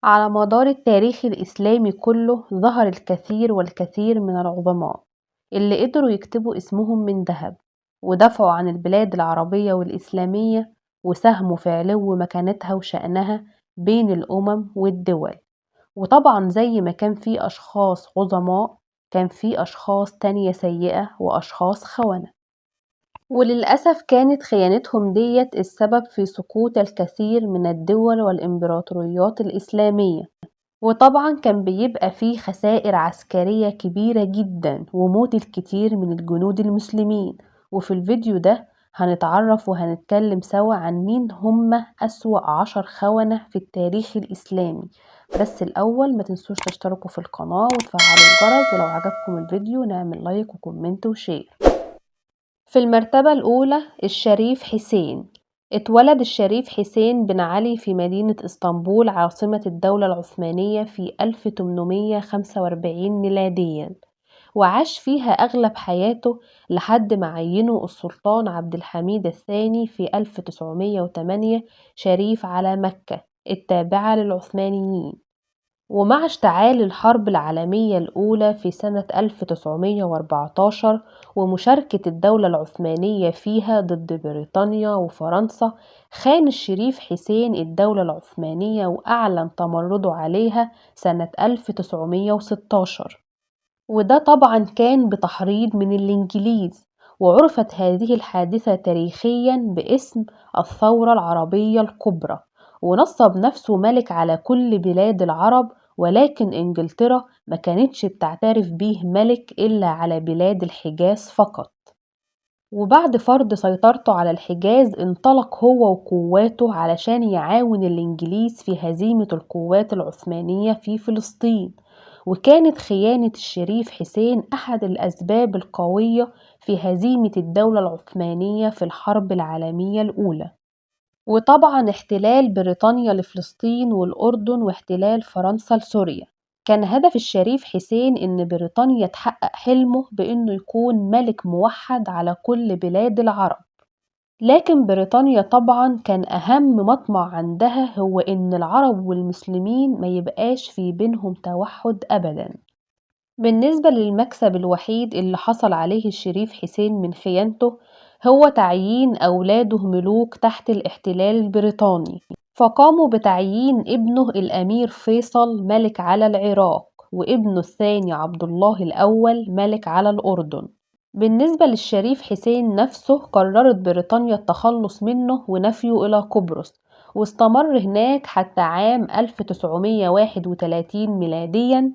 على مدار التاريخ الإسلامي كله ظهر الكثير والكثير من العظماء اللي قدروا يكتبوا اسمهم من ذهب، ودافعوا عن البلاد العربية والإسلامية، وساهموا في علو مكانتها وشأنها بين الأمم والدول. وطبعا زي ما كان في أشخاص عظماء، كان في أشخاص تانية سيئة وأشخاص خونة، وللأسف كانت خيانتهم ديت السبب في سقوط الكثير من الدول والإمبراطوريات الإسلامية. وطبعا كان بيبقى فيه خسائر عسكرية كبيرة جدا وموت الكتير من الجنود المسلمين. وفي الفيديو ده هنتعرف وهنتكلم سوا عن مين هم أسوأ 10 خونة في التاريخ الإسلامي. بس الأول ما تنسوش تشتركوا في القناة وتفعلوا الجرس، ولو عجبكم الفيديو نعمل لايك وكومنت وشير. في المرتبة الأولى الشريف حسين. اتولد الشريف حسين بن علي في مدينة اسطنبول عاصمة الدولة العثمانية في 1845 ميلاديا، وعاش فيها أغلب حياته لحد ما عينه السلطان عبد الحميد الثاني في 1908 شريف على مكة التابعة للعثمانيين. ومع اشتعال الحرب العالمية الأولى في سنة 1914 ومشاركة الدولة العثمانية فيها ضد بريطانيا وفرنسا، خان الشريف حسين الدولة العثمانية وأعلن تمرده عليها سنة 1916، وده طبعا كان بتحريض من الإنجليز. وعرفت هذه الحادثة تاريخيا باسم الثورة العربية الكبرى، ونصب نفسه ملك على كل بلاد العرب، ولكن إنجلترا ما كانتش بتعترف بيه ملك إلا على بلاد الحجاز فقط. وبعد فرض سيطرته على الحجاز انطلق هو وقواته علشان يعاون الإنجليز في هزيمة القوات العثمانية في فلسطين. وكانت خيانة الشريف حسين أحد الأسباب القوية في هزيمة الدولة العثمانية في الحرب العالمية الأولى. وطبعا احتلال بريطانيا لفلسطين والأردن واحتلال فرنسا لسوريا، كان هدف الشريف حسين إن بريطانيا تحقق حلمه بإنه يكون ملك موحد على كل بلاد العرب. لكن بريطانيا طبعا كان أهم مطمع عندها هو إن العرب والمسلمين ما يبقاش في بينهم توحد أبدا. بالنسبة للمكسب الوحيد اللي حصل عليه الشريف حسين من خيانته، هو تعيين أولاده ملوك تحت الاحتلال البريطاني، فقاموا بتعيين ابنه الأمير فيصل ملك على العراق، وابنه الثاني عبد الله الأول ملك على الأردن. بالنسبة للشريف حسين نفسه، قررت بريطانيا التخلص منه ونفيه إلى قبرص، واستمر هناك حتى عام 1931 ميلاديا،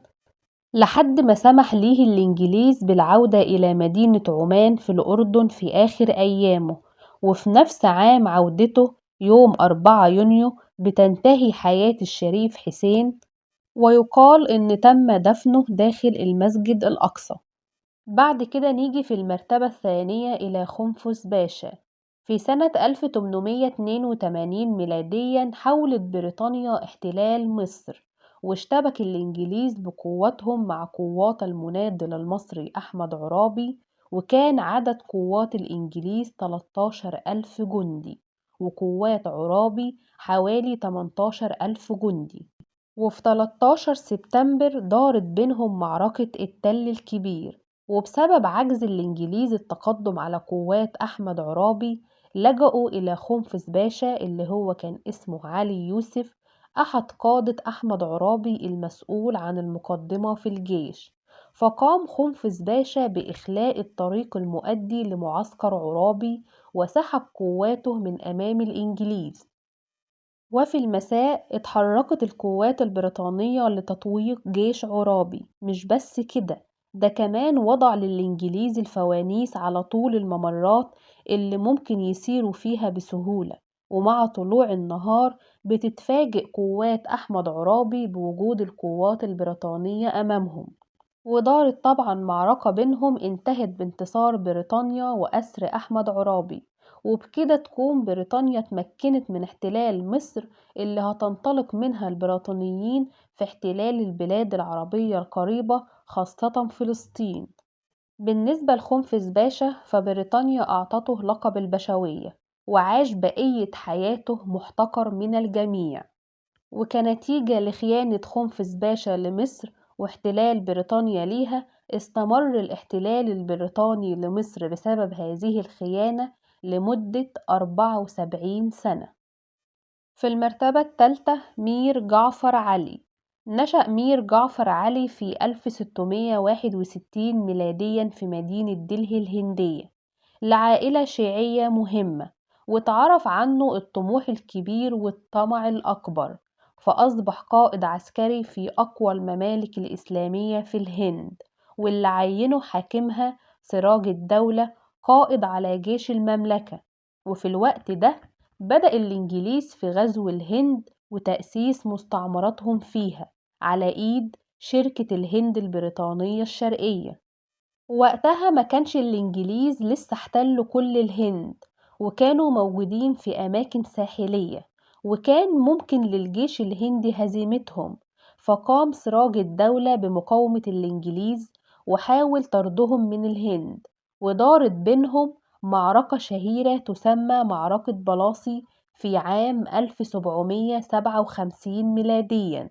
لحد ما سمح ليه الإنجليز بالعودة إلى مدينة عمان في الأردن في آخر أيامه. وفي نفس عام عودته يوم 4 يونيو بتنتهي حياة الشريف حسين، ويقال إن تم دفنه داخل المسجد الأقصى. بعد كده نيجي في المرتبة الثانية إلى خنفس باشا. في سنة 1882 ميلاديا حاولت بريطانيا احتلال مصر، واشتبك الإنجليز بقواتهم مع قوات المناضل المصري أحمد عرابي، وكان عدد قوات الإنجليز 13 ألف جندي، وقوات عرابي حوالي 18 ألف جندي. وفي 13 سبتمبر دارت بينهم معركة التل الكبير، وبسبب عجز الإنجليز التقدم على قوات أحمد عرابي، لجأوا إلى خنفس باشا اللي هو كان اسمه علي يوسف، أحد قادة أحمد عرابي المسؤول عن المقدمة في الجيش. فقام خنفس باشا بإخلاء الطريق المؤدي لمعسكر عرابي، وسحب قواته من أمام الإنجليز. وفي المساء اتحركت القوات البريطانية لتطويق جيش عرابي. مش بس كده، ده كمان وضع للإنجليز الفوانيس على طول الممرات اللي ممكن يسيروا فيها بسهولة. ومع طلوع النهار بتتفاجئ قوات أحمد عرابي بوجود القوات البريطانية أمامهم، ودارت طبعا معركة بينهم انتهت بانتصار بريطانيا وأسر أحمد عرابي. وبكده تكون بريطانيا اتمكنت من احتلال مصر اللي هتنطلق منها البريطانيين في احتلال البلاد العربية القريبة خاصة فلسطين. بالنسبة لخنفس باشا، فبريطانيا أعطته لقب البشوية، وعاش بقية حياته محتقر من الجميع. وكنتيجة لخيانة خنفس باشا لمصر واحتلال بريطانيا ليها، استمر الاحتلال البريطاني لمصر بسبب هذه الخيانة لمدة 74 سنة. في المرتبة الثالثة مير جعفر علي. نشأ مير جعفر علي في 1661 ميلاديا في مدينة دلهي الهندية لعائلة شيعية مهمة، واتعرف عنه الطموح الكبير والطمع الأكبر، فأصبح قائد عسكري في أقوى الممالك الإسلامية في الهند، واللي عينه حاكمها سراج الدولة قائد على جيش المملكة. وفي الوقت ده بدأ الإنجليز في غزو الهند وتأسيس مستعمراتهم فيها على إيد شركة الهند البريطانية الشرقية. وقتها ما كانش الإنجليز لسه احتلوا كل الهند، وكانوا موجودين في أماكن ساحلية، وكان ممكن للجيش الهندي هزيمتهم، فقام سراج الدولة بمقاومة الإنجليز وحاول طردهم من الهند، ودارت بينهم معركة شهيرة تسمى معركة بلاصي في عام 1757 ميلاديا.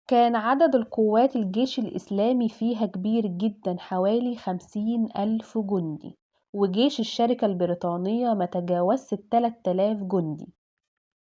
كان عدد القوات الجيش الإسلامي فيها كبير جدا، حوالي 50,000 جندي، وجيش الشركة البريطانية ما تجاوزش 3000 جندي.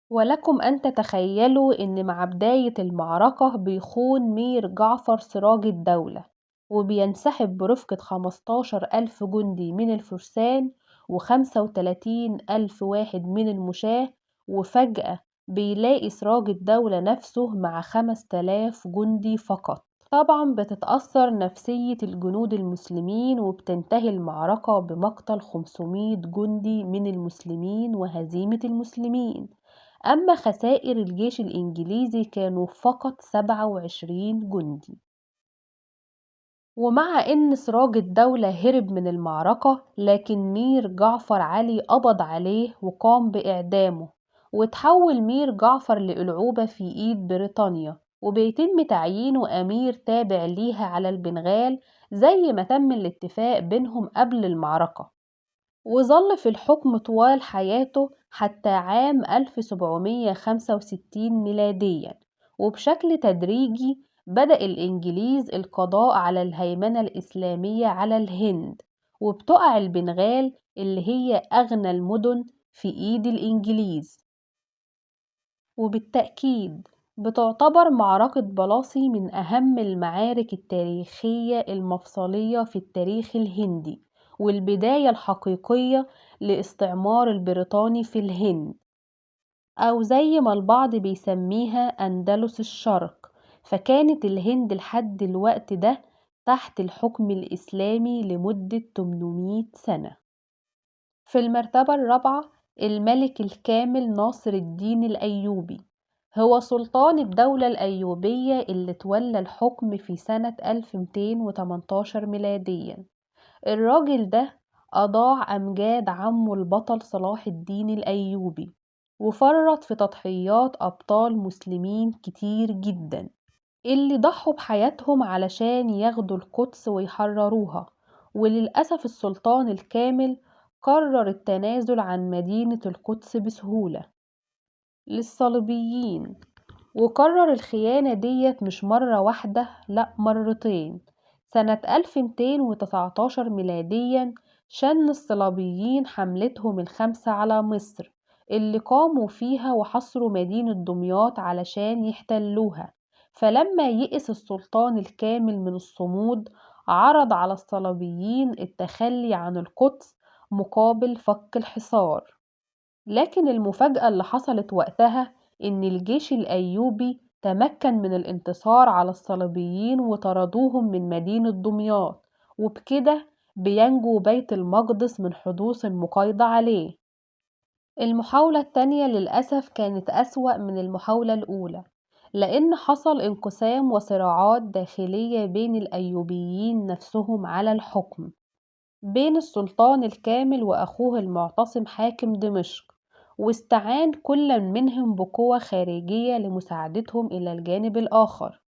ولكم أن تتخيلوا إن مع بداية المعركة بيخون مير جعفر سراج الدولة، وبينسحب برفقة 15,000 جندي من الفرسان و35,000 واحد من المشاة، وفجأة بيلاقي سراج الدولة نفسه مع 5000 جندي فقط. طبعا بتتأثر نفسية الجنود المسلمين، وبتنتهي المعركة بمقتل 500 جندي من المسلمين وهزيمة المسلمين. أما خسائر الجيش الإنجليزي كانوا فقط 27 جندي. ومع إن سراج الدولة هرب من المعركة، لكن مير جعفر علي قبض عليه وقام بإعدامه، وتحول مير جعفر لألعوبة في إيد بريطانيا، وبيتم تعيينه أمير تابع ليها على البنغال زي ما تم الاتفاق بينهم قبل المعركة. وظل في الحكم طوال حياته حتى عام 1765 ميلاديا، وبشكل تدريجي بدأ الإنجليز القضاء على الهيمنة الإسلامية على الهند، وبتقع البنغال اللي هي أغنى المدن في إيد الإنجليز. وبالتأكيد بتعتبر معركة بلاصي من أهم المعارك التاريخية المفصلية في التاريخ الهندي، والبداية الحقيقية لاستعمار البريطاني في الهند، أو زي ما البعض بيسميها أندلس الشرق. فكانت الهند لحد الوقت ده تحت الحكم الإسلامي لمدة 800 سنة. في المرتبة الرابعة الملك الكامل ناصر الدين الأيوبي، هو سلطان الدولة الأيوبية اللي تولى الحكم في سنة 1218 ميلاديا. الراجل ده أضاع أمجاد عمه البطل صلاح الدين الأيوبي، وفرط في تضحيات أبطال مسلمين كتير جدا اللي ضحوا بحياتهم علشان ياخدوا القدس ويحرروها. وللأسف السلطان الكامل قرر التنازل عن مدينة القدس بسهولة للصليبيين، وكرر الخيانة ديت مش مرة واحدة، لأ مرتين. سنة 1219 ميلاديا شن الصليبيين حملتهم الخامسة على مصر، اللي قاموا فيها وحصروا مدينة دمياط علشان يحتلوها. فلما يئس السلطان الكامل من الصمود، عرض على الصليبيين التخلي عن القدس مقابل فك الحصار. لكن المفاجأة اللي حصلت وقتها إن الجيش الأيوبي تمكن من الانتصار على الصليبيين وطردوهم من مدينة دمياط، وبكده بينجو بيت المقدس من حدوث المقايضة عليه. المحاولة التانية للأسف كانت أسوأ من المحاولة الأولى، لأن حصل انقسام وصراعات داخلية بين الأيوبيين نفسهم على الحكم، بين السلطان الكامل وأخوه المعتصم حاكم دمشق، واستعان كل منهم بقوة خارجية لمساعدتهم إلى الجانب الآخر.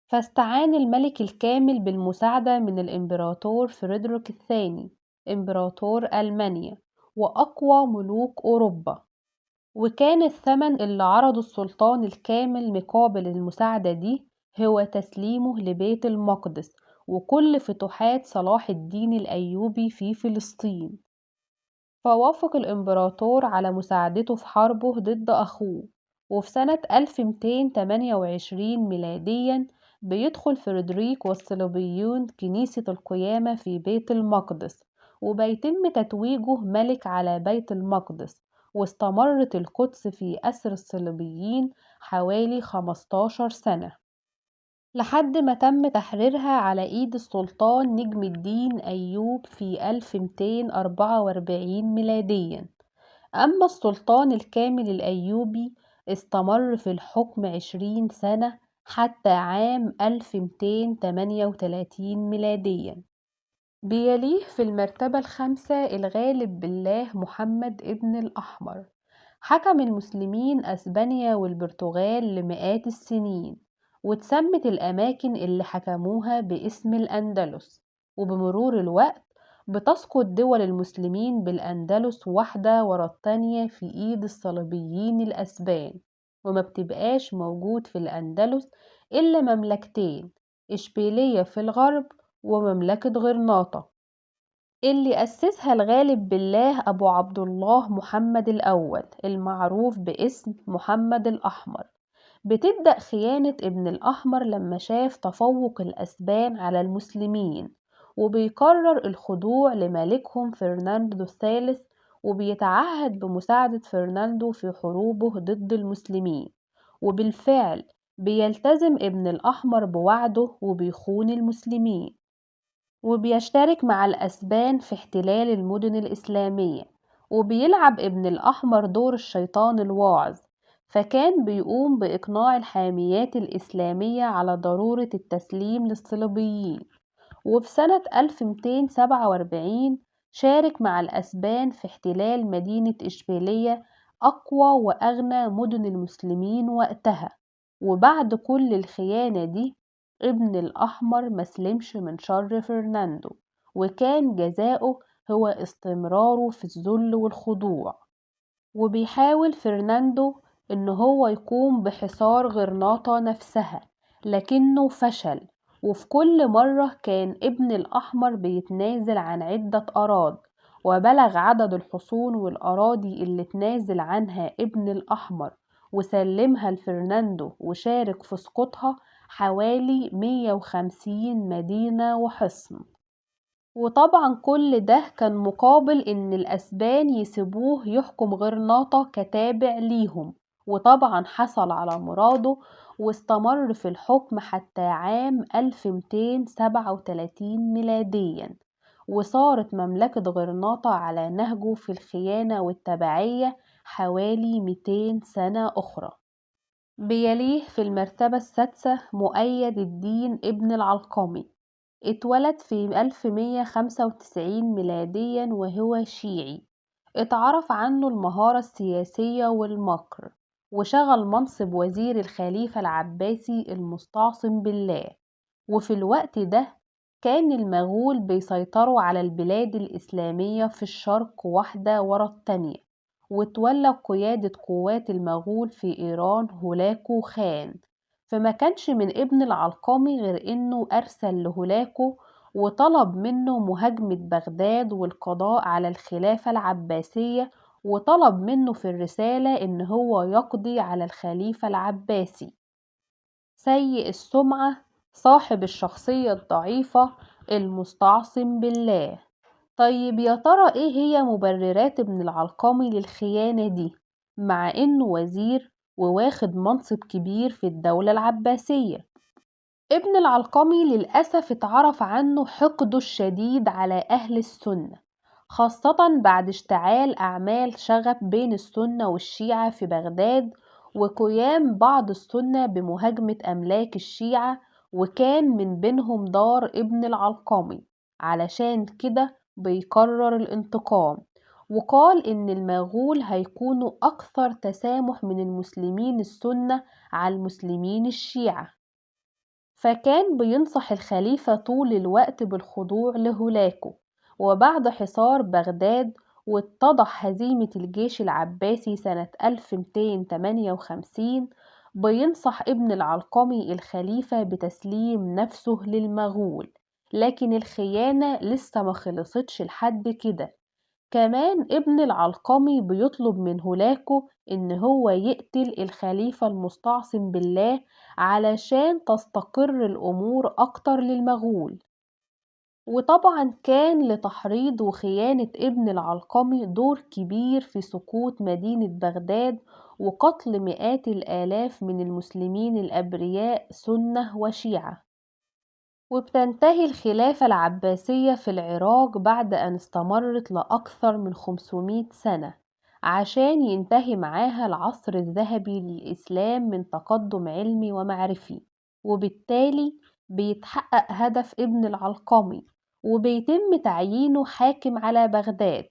فاستعان الملك الكامل بالمساعدة من الإمبراطور فريدريك الثاني إمبراطور ألمانيا وأقوى ملوك أوروبا، وكان الثمن اللي عرضه السلطان الكامل مقابل المساعدة دي هو تسليمه لبيت المقدس وكل فتوحات صلاح الدين الأيوبي في فلسطين. فوافق الإمبراطور على مساعدته في حربه ضد أخوه. وفي سنة 1228 ميلاديا بيدخل فريدريك والصليبيون كنيسة القيامة في بيت المقدس، وبيتم تتويجه ملك على بيت المقدس. واستمرت القدس في أسر الصليبيين حوالي 15 سنة لحد ما تم تحريرها على إيد السلطان نجم الدين أيوب في 1244 ميلاديا. أما السلطان الكامل الأيوبي استمر في الحكم 20 سنة حتى عام 1238 ميلاديا. بيليه في المرتبة الخامسة الغالب بالله محمد ابن الأحمر. حكم المسلمين أسبانيا والبرتغال لمئات السنين، واتسمت الأماكن اللي حكموها باسم الأندلس. وبمرور الوقت بتسقط دول المسلمين بالأندلس واحدة ورا التانية في إيد الصليبيين الأسبان، وما بتبقاش موجود في الأندلس إلا مملكتين، إشبيلية في الغرب ومملكة غرناطة، اللي أسسها الغالب بالله أبو عبد الله محمد الأول المعروف باسم محمد الأحمر. بتبدأ خيانة ابن الأحمر لما شاف تفوق الأسبان على المسلمين، وبيقرر الخضوع لملكهم فرناندو الثالث، وبيتعهد بمساعدة فرناندو في حروبه ضد المسلمين. وبالفعل بيلتزم ابن الأحمر بوعده وبيخون المسلمين، وبيشترك مع الأسبان في احتلال المدن الإسلامية. وبيلعب ابن الأحمر دور الشيطان الواعظ، فكان بيقوم بإقناع الحاميات الإسلامية على ضرورة التسليم للصليبيين. وفي سنة 1247 شارك مع الأسبان في احتلال مدينة إشبيلية، أقوى وأغنى مدن المسلمين وقتها. وبعد كل الخيانة دي ابن الأحمر مسلمش من شر فرناندو، وكان جزاؤه هو استمراره في الذل والخضوع. وبيحاول فرناندو إن هو يقوم بحصار غرناطة نفسها، لكنه فشل. وفي كل مرة كان ابن الأحمر بيتنازل عن عدة أراضي، وبلغ عدد الحصون والأراضي اللي تنازل عنها ابن الأحمر وسلمها لفرناندو وشارك في سقوطها حوالي 150 مدينة وحصن. وطبعا كل ده كان مقابل ان الاسبان يسيبوه يحكم غرناطة كتابع ليهم، وطبعا حصل على مراده واستمر في الحكم حتى عام 1237 ميلاديا. وصارت مملكة غرناطة على نهجه في الخيانة والتبعية حوالي 200 سنة أخرى. بيليه في المرتبة السادسة مؤيد الدين ابن العلقمي. اتولد في 1195 ميلاديا وهو شيعي. اتعرف عنه المهارة السياسية والمكر، وشغل منصب وزير الخليفة العباسي المستعصم بالله. وفي الوقت ده كان المغول بيسيطروا على البلاد الإسلامية في الشرق واحدة ورا التانية. وتولى قيادة قوات المغول في إيران هولاكو خان. فما كانش من ابن العلقمي غير إنه أرسل لهولاكو وطلب منه مهاجمة بغداد والقضاء على الخلافة العباسية، وطلب منه في الرسالة إن هو يقضي على الخليفة العباسي سيء السمعة صاحب الشخصية الضعيفة المستعصم بالله. طيب يا ترى ايه هي مبررات ابن العلقمي للخيانة دي، مع انه وزير وواخد منصب كبير في الدولة العباسية؟ ابن العلقمي للأسف اتعرف عنه حقده الشديد على أهل السنة، خاصة بعد اشتعال أعمال شغب بين السنة والشيعة في بغداد، وقيام بعض السنة بمهاجمة أملاك الشيعة، وكان من بينهم دار ابن العلقمي. علشان كده بيقرر الانتقام، وقال إن المغول هيكونوا أكثر تسامح من المسلمين السنة على المسلمين الشيعة. فكان بينصح الخليفة طول الوقت بالخضوع لهولاكو. وبعد حصار بغداد واتضح هزيمة الجيش العباسي سنة 1258 بينصح ابن العلقمي الخليفة بتسليم نفسه للمغول، لكن الخيانة لسه ما خلصتش لحد كده. كمان ابن العلقمي بيطلب من هولاكو إن هو يقتل الخليفة المستعصم بالله علشان تستقر الأمور أكتر للمغول. وطبعا كان لتحريض وخيانة ابن العلقمي دور كبير في سقوط مدينة بغداد وقتل مئات الآلاف من المسلمين الأبرياء سنة وشيعة. وبتنتهي الخلافة العباسية في العراق بعد أن استمرت لأكثر من 500 سنة، عشان ينتهي معاها العصر الذهبي للإسلام من تقدم علمي ومعرفي. وبالتالي بيتحقق هدف ابن العلقمي وبيتم تعيينه حاكم على بغداد،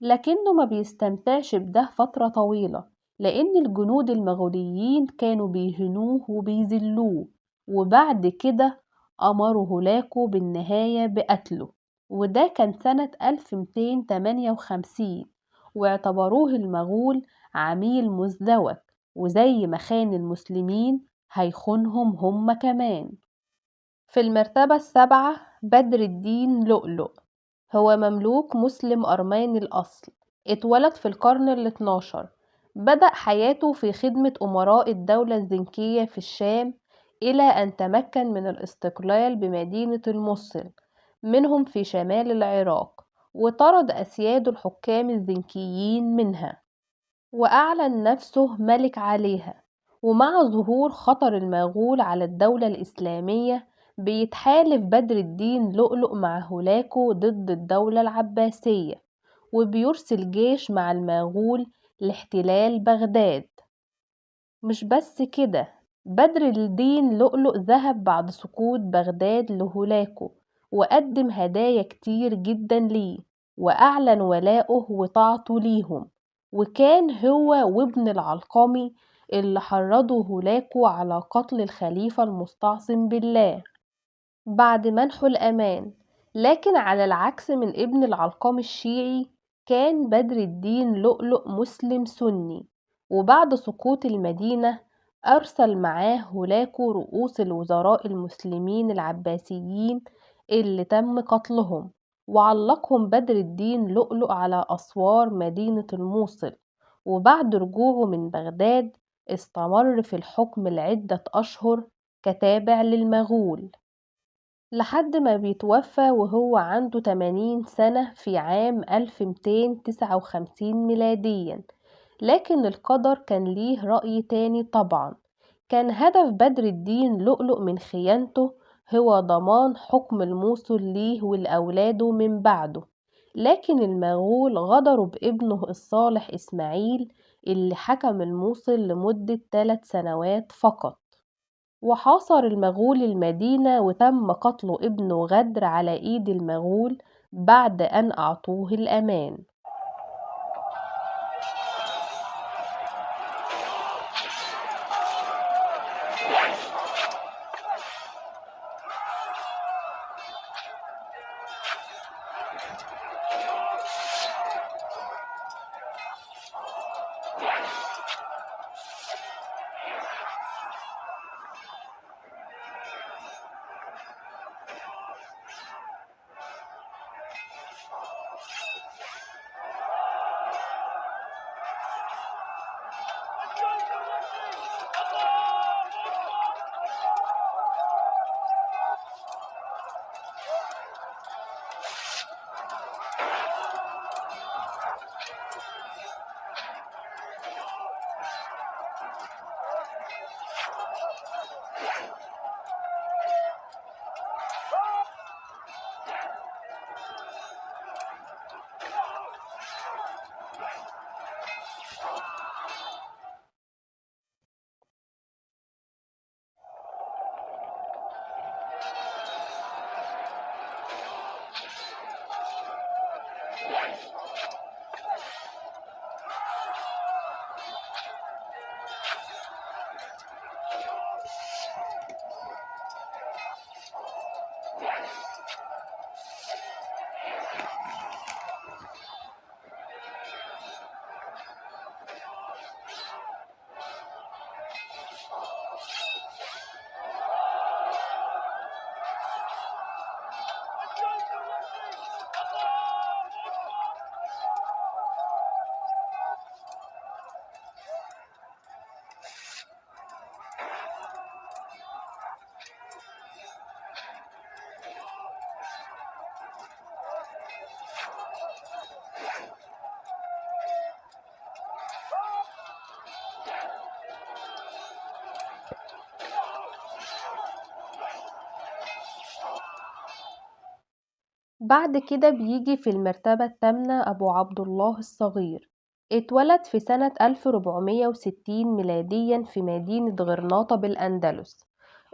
لكنه ما بيستمتعش بده فترة طويلة، لأن الجنود المغوليين كانوا بيهنوه وبيذلوه. وبعد كده أمروا هولاكو بالنهاية بقتله، وده كان سنة 1258، واعتبروه المغول عميل مزدوج، وزي ما خان المسلمين هيخونهم هم كمان. في المرتبة السابعة بدر الدين لؤلؤ، هو مملوك مسلم أرماني الأصل، اتولد في القرن ال12. بدأ حياته في خدمة أمراء الدولة الزنكية في الشام إلى أن تمكن من الاستقلال بمدينة الموصل منهم في شمال العراق، وطرد أسياد الحكام الزنكيين منها وأعلن نفسه ملك عليها. ومع ظهور خطر المغول على الدولة الإسلامية بيتحالف بدر الدين لؤلؤ مع هولاكو ضد الدولة العباسية، وبيرسل جيش مع المغول لاحتلال بغداد. مش بس كده، بدر الدين لؤلؤ ذهب بعد سقوط بغداد لهولاكو وقدم هدايا كتير جدا ليه، وأعلن ولاءه وطاعته ليهم. وكان هو وابن العلقمي اللي حرضوا هولاكو على قتل الخليفة المستعصم بالله بعد منحه الأمان. لكن على العكس من ابن العلقمي الشيعي، كان بدر الدين لؤلؤ مسلم سني، وبعد سقوط المدينة أرسل معاه هولاكو رؤوس الوزراء المسلمين العباسيين اللي تم قتلهم، وعلقهم بدر الدين لؤلؤ على أسوار مدينة الموصل. وبعد رجوعه من بغداد استمر في الحكم لعدة أشهر كتابع للمغول، لحد ما بيتوفى وهو عنده 80 سنة في عام 1259 ميلاديا. لكن القدر كان ليه رأي تاني طبعا. كان هدف بدر الدين لؤلؤ من خيانته هو ضمان حكم الموصل ليه ولأولاده من بعده، لكن المغول غدروا بابنه الصالح إسماعيل اللي حكم الموصل لمدة 3 سنوات فقط. وحاصر المغول المدينة وتم قتل ابنه غدر على ايد المغول بعد ان اعطوه الامان. بعد كده بيجي في المرتبة التامنة أبو عبد الله الصغير، اتولد في سنة 1460 ميلاديا في مدينة غرناطة بالأندلس.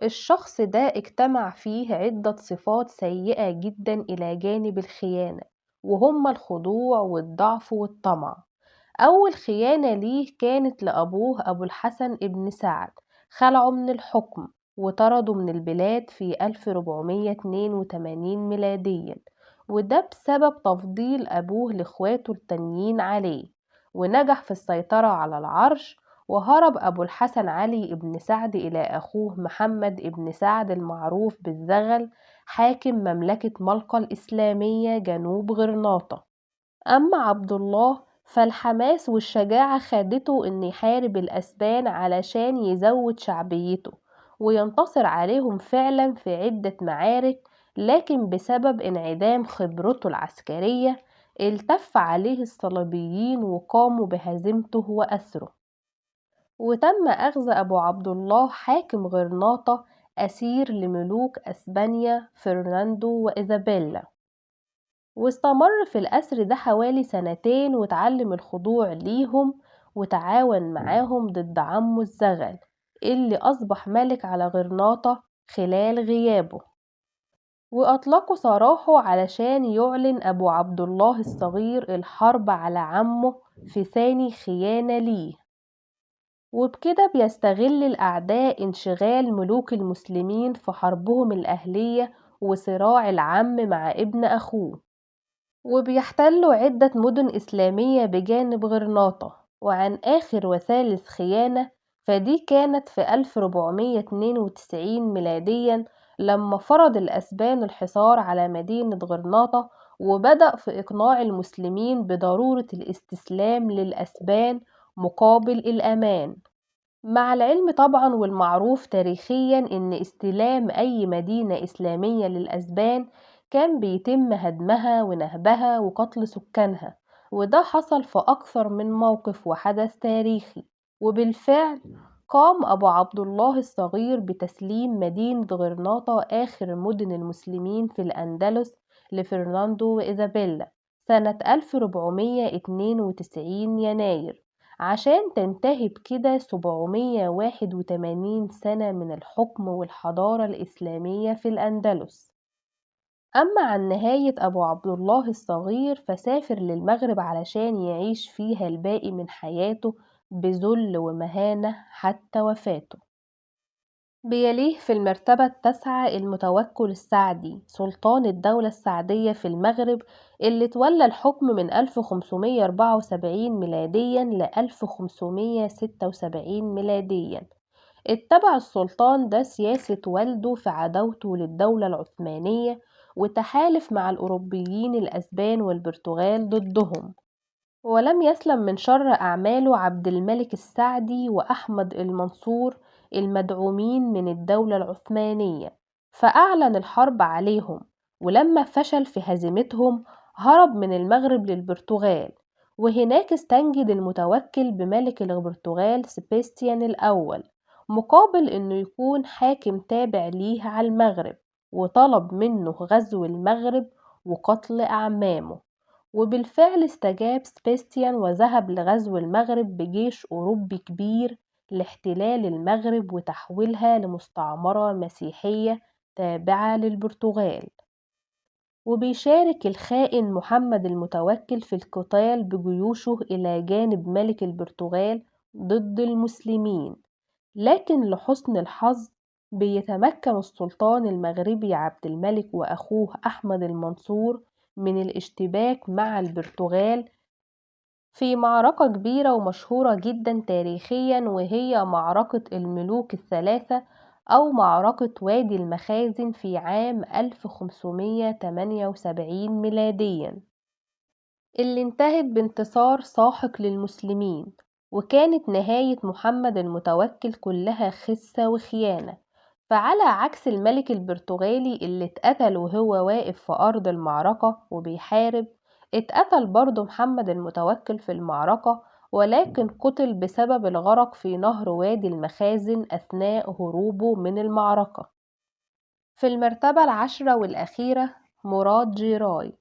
الشخص ده اجتمع فيه عدة صفات سيئة جدا إلى جانب الخيانة، وهم الخضوع والضعف والطمع. أول خيانة ليه كانت لأبوه أبو الحسن ابن سعد، خلعه من الحكم وطرده من البلاد في 1482 ميلاديا، وده بسبب تفضيل أبوه لإخواته التانيين عليه، ونجح في السيطرة على العرش. وهرب أبو الحسن علي ابن سعد إلى أخوه محمد ابن سعد المعروف بالزغل، حاكم مملكة ملقا الإسلامية جنوب غرناطة. أما عبد الله فالحماس والشجاعة خدته إن يحارب الأسبان علشان يزود شعبيته وينتصر عليهم فعلا في عدة معارك، لكن بسبب انعدام خبرته العسكرية التف عليه الصليبيين وقاموا بهزيمته وأسره. وتم أخذ أبو عبد الله حاكم غرناطة أسير لملوك أسبانيا فرناندو وإيزابيلا، واستمر في الأسر ده حوالي سنتين واتعلم الخضوع ليهم، وتعاون معاهم ضد عمه الزغل اللي أصبح ملك على غرناطة خلال غيابه. وأطلقوا سراحه علشان يعلن أبو عبد الله الصغير الحرب على عمه في ثاني خيانة ليه. وبكده بيستغل الأعداء انشغال ملوك المسلمين في حربهم الأهلية وصراع العم مع ابن أخوه، وبيحتلوا عدة مدن إسلامية بجانب غرناطة. وعن آخر وثالث خيانة فدي كانت في 1492 ميلاديا، لما فرض الأسبان الحصار على مدينة غرناطة، وبدأ في إقناع المسلمين بضرورة الاستسلام للأسبان مقابل الأمان، مع العلم طبعا والمعروف تاريخيا إن استلام أي مدينة إسلامية للأسبان كان بيتم هدمها ونهبها وقتل سكانها، وده حصل في أكثر من موقف وحدث تاريخي. وبالفعل قام أبو عبد الله الصغير بتسليم مدينة غرناطة آخر مدن المسلمين في الأندلس لفرناندو وإيزابيلا سنة 1492 يناير، عشان تنتهي بكده 781 سنة من الحكم والحضارة الإسلامية في الأندلس. أما عن نهاية أبو عبد الله الصغير فسافر للمغرب علشان يعيش فيها الباقي من حياته بذل ومهانة حتى وفاته. بيليه في المرتبة التاسعة المتوكل السعدي، سلطان الدولة السعدية في المغرب، اللي تولى الحكم من 1574 ميلاديا ل 1576 ميلاديا. اتبع السلطان ده سياسة والده في عداوته للدولة العثمانية، وتحالف مع الأوروبيين الأسبان والبرتغال ضدهم. ولم يسلم من شر أعماله عبد الملك السعدي وأحمد المنصور المدعومين من الدولة العثمانية، فأعلن الحرب عليهم. ولما فشل في هزيمتهم هرب من المغرب للبرتغال، وهناك استنجد المتوكل بملك البرتغال سباستيان الأول مقابل إنه يكون حاكم تابع ليه على المغرب، وطلب منه غزو المغرب وقتل أعمامه. وبالفعل استجاب سباستيان وذهب لغزو المغرب بجيش أوروبي كبير لاحتلال المغرب وتحويلها لمستعمرة مسيحية تابعة للبرتغال. وبيشارك الخائن محمد المتوكل في القتال بجيوشه إلى جانب ملك البرتغال ضد المسلمين، لكن لحسن الحظ بيتمكن السلطان المغربي عبد الملك وأخوه أحمد المنصور من الاشتباك مع البرتغال في معركة كبيرة ومشهورة جدا تاريخيا، وهي معركة الملوك الثلاثة أو معركة وادي المخازن في عام 1578 ميلاديا، اللي انتهت بانتصار ساحق للمسلمين. وكانت نهاية محمد المتوكل كلها خسة وخيانة، فعلى عكس الملك البرتغالي اللي اتقتل وهو واقف في أرض المعركة وبيحارب، اتقتل برضه محمد المتوكل في المعركة، ولكن قتل بسبب الغرق في نهر وادي المخازن أثناء هروبه من المعركة. في المرتبة العاشرة والأخيرة مراد جيراي.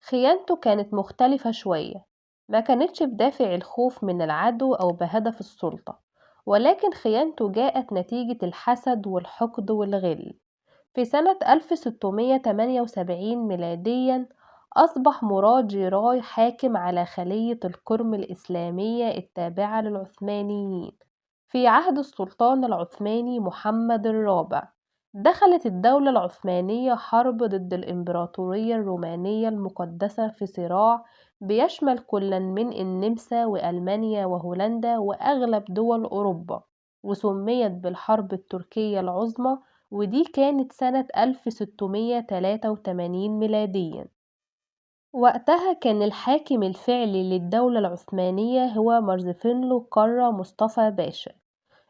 خيانته كانت مختلفة شوية، ما كانتش بدافع الخوف من العدو أو بهدف السلطة، ولكن خيانته جاءت نتيجة الحسد والحقد والغل. في سنة 1678 ميلاديا أصبح مراد جيراي حاكم على خلية القرم الإسلامية التابعة للعثمانيين في عهد السلطان العثماني محمد الرابع. دخلت الدولة العثمانية حرب ضد الإمبراطورية الرومانية المقدسة في صراع بيشمل كل من النمسا وألمانيا وهولندا وأغلب دول أوروبا، وسميت بالحرب التركية العظمى، ودي كانت سنة 1683 ميلاديا. وقتها كان الحاكم الفعلي للدولة العثمانية هو مرزفنلو قرة مصطفى باشا،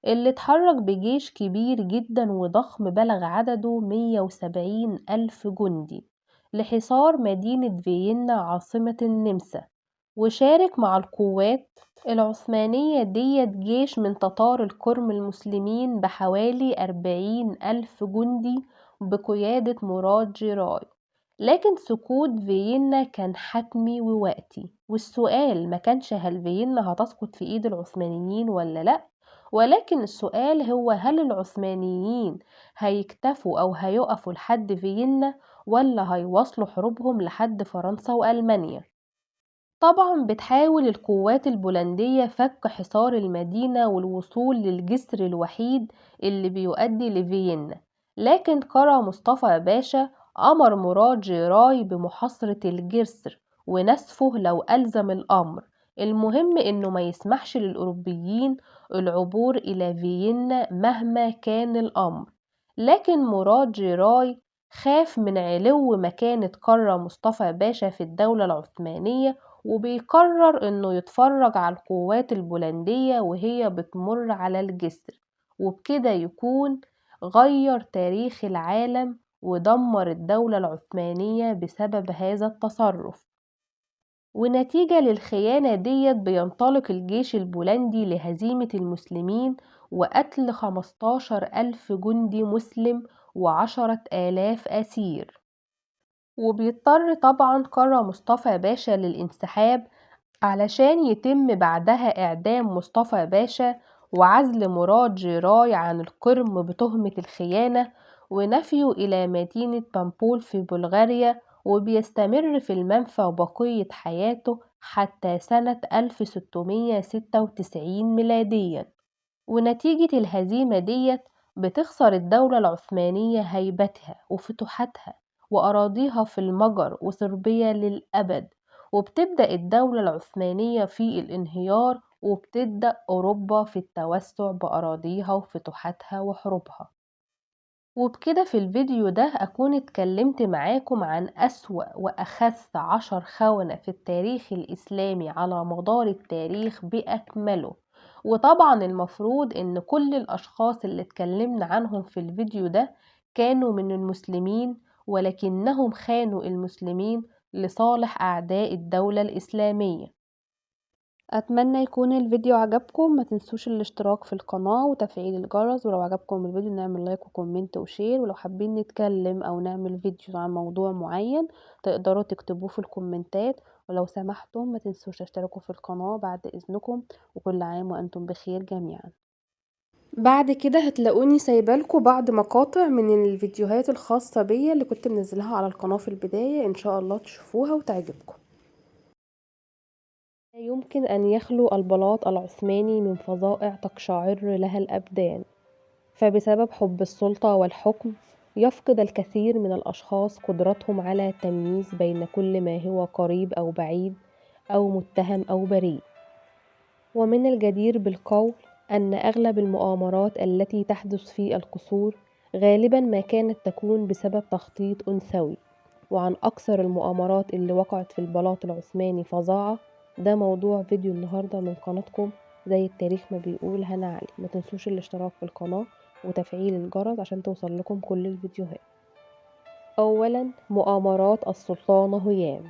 اللي اتحرك بجيش كبير جدا وضخم بلغ عدده 170 ألف جندي لحصار مدينة فيينا عاصمة النمسا. وشارك مع القوات العثمانية ديت جيش من تتار القرم المسلمين بحوالي 40 ألف جندي بقيادة مراد جيراي. لكن سقوط فيينا كان حتمي ووقتي، والسؤال ما كانش هل فيينا هتسقط في ايد العثمانيين ولا لا، ولكن السؤال هو هل العثمانيين هيكتفوا او هيقفوا لحد فيينا ولا هيواصلوا حروبهم لحد فرنسا وألمانيا. طبعا بتحاول القوات البولندية فك حصار المدينة والوصول للجسر الوحيد اللي بيؤدي لفيينا، لكن قرر مصطفى باشا أمر مراد جيراي بمحاصرة الجسر ونسفه لو ألزم الأمر. المهم إنه ما يسمحش للأوروبيين العبور إلى فيينا مهما كان الأمر. لكن مراد جيراي خاف من علو مكانة قرة مصطفى باشا في الدولة العثمانية، وبيقرر انه يتفرج على القوات البولندية وهي بتمر على الجسر، وبكده يكون غير تاريخ العالم ودمر الدولة العثمانية بسبب هذا التصرف. ونتيجة للخيانة ديت بينطلق الجيش البولندي لهزيمة المسلمين وقتل 15 ألف جندي مسلم و10,000 أسير. وبيضطر طبعا قرر مصطفى باشا للانسحاب علشان يتم بعدها إعدام مصطفى باشا وعزل مراد جيراي عن القرم بتهمة الخيانة ونفيه إلى مدينة بامبول في بلغاريا، وبيستمر في المنفى بقية حياته حتى سنة 1696 ميلاديا. ونتيجة الهزيمة ديت بتخسر الدولة العثمانية هيبتها وفتوحاتها وأراضيها في المجر وصربيا للأبد، وبتبدأ الدولة العثمانية في الانهيار، وبتبدأ أوروبا في التوسع بأراضيها وفتوحاتها وحروبها. وبكده في الفيديو ده أكون اتكلمت معاكم عن أسوأ وأخس 10 خونة في التاريخ الإسلامي على مدار التاريخ بأكمله. وطبعا المفروض ان كل الأشخاص اللي اتكلمنا عنهم في الفيديو ده كانوا من المسلمين، ولكنهم خانوا المسلمين لصالح أعداء الدولة الإسلامية. اتمنى يكون الفيديو عجبكم، ما تنسوش الاشتراك في القناة وتفعيل الجرس، ولو عجبكم الفيديو نعمل لايك وكومنت وشير، ولو حابين نتكلم او نعمل فيديو عن موضوع معين تقدروا تكتبوه في الكومنتات. ولو سمحتم ما تنسوش تشتركوا في القناة بعد اذنكم، وكل عام وانتم بخير جميعا. بعد كده هتلاقوني سايبالكوا بعض مقاطع من الفيديوهات الخاصة بيا اللي كنت منزلها على القناة في البداية، ان شاء الله تشوفوها وتعجبكم. لا يمكن أن يخلو البلاط العثماني من فظائع تقشعر لها الأبدان، فبسبب حب السلطة والحكم يفقد الكثير من الأشخاص قدرتهم على تمييز بين كل ما هو قريب أو بعيد أو متهم أو بريء. ومن الجدير بالقول أن أغلب المؤامرات التي تحدث في القصور غالبا ما كانت تكون بسبب تخطيط أنثوي. وعن أكثر المؤامرات اللي وقعت في البلاط العثماني فظاعة ده موضوع فيديو النهاردة من قناتكم زي التاريخ ما بيقول هنا علي. ما تنسوش الاشتراك في القناة وتفعيل الجرس عشان توصل لكم كل الفيديوهات. أولا، مؤامرات السلطانة هيام.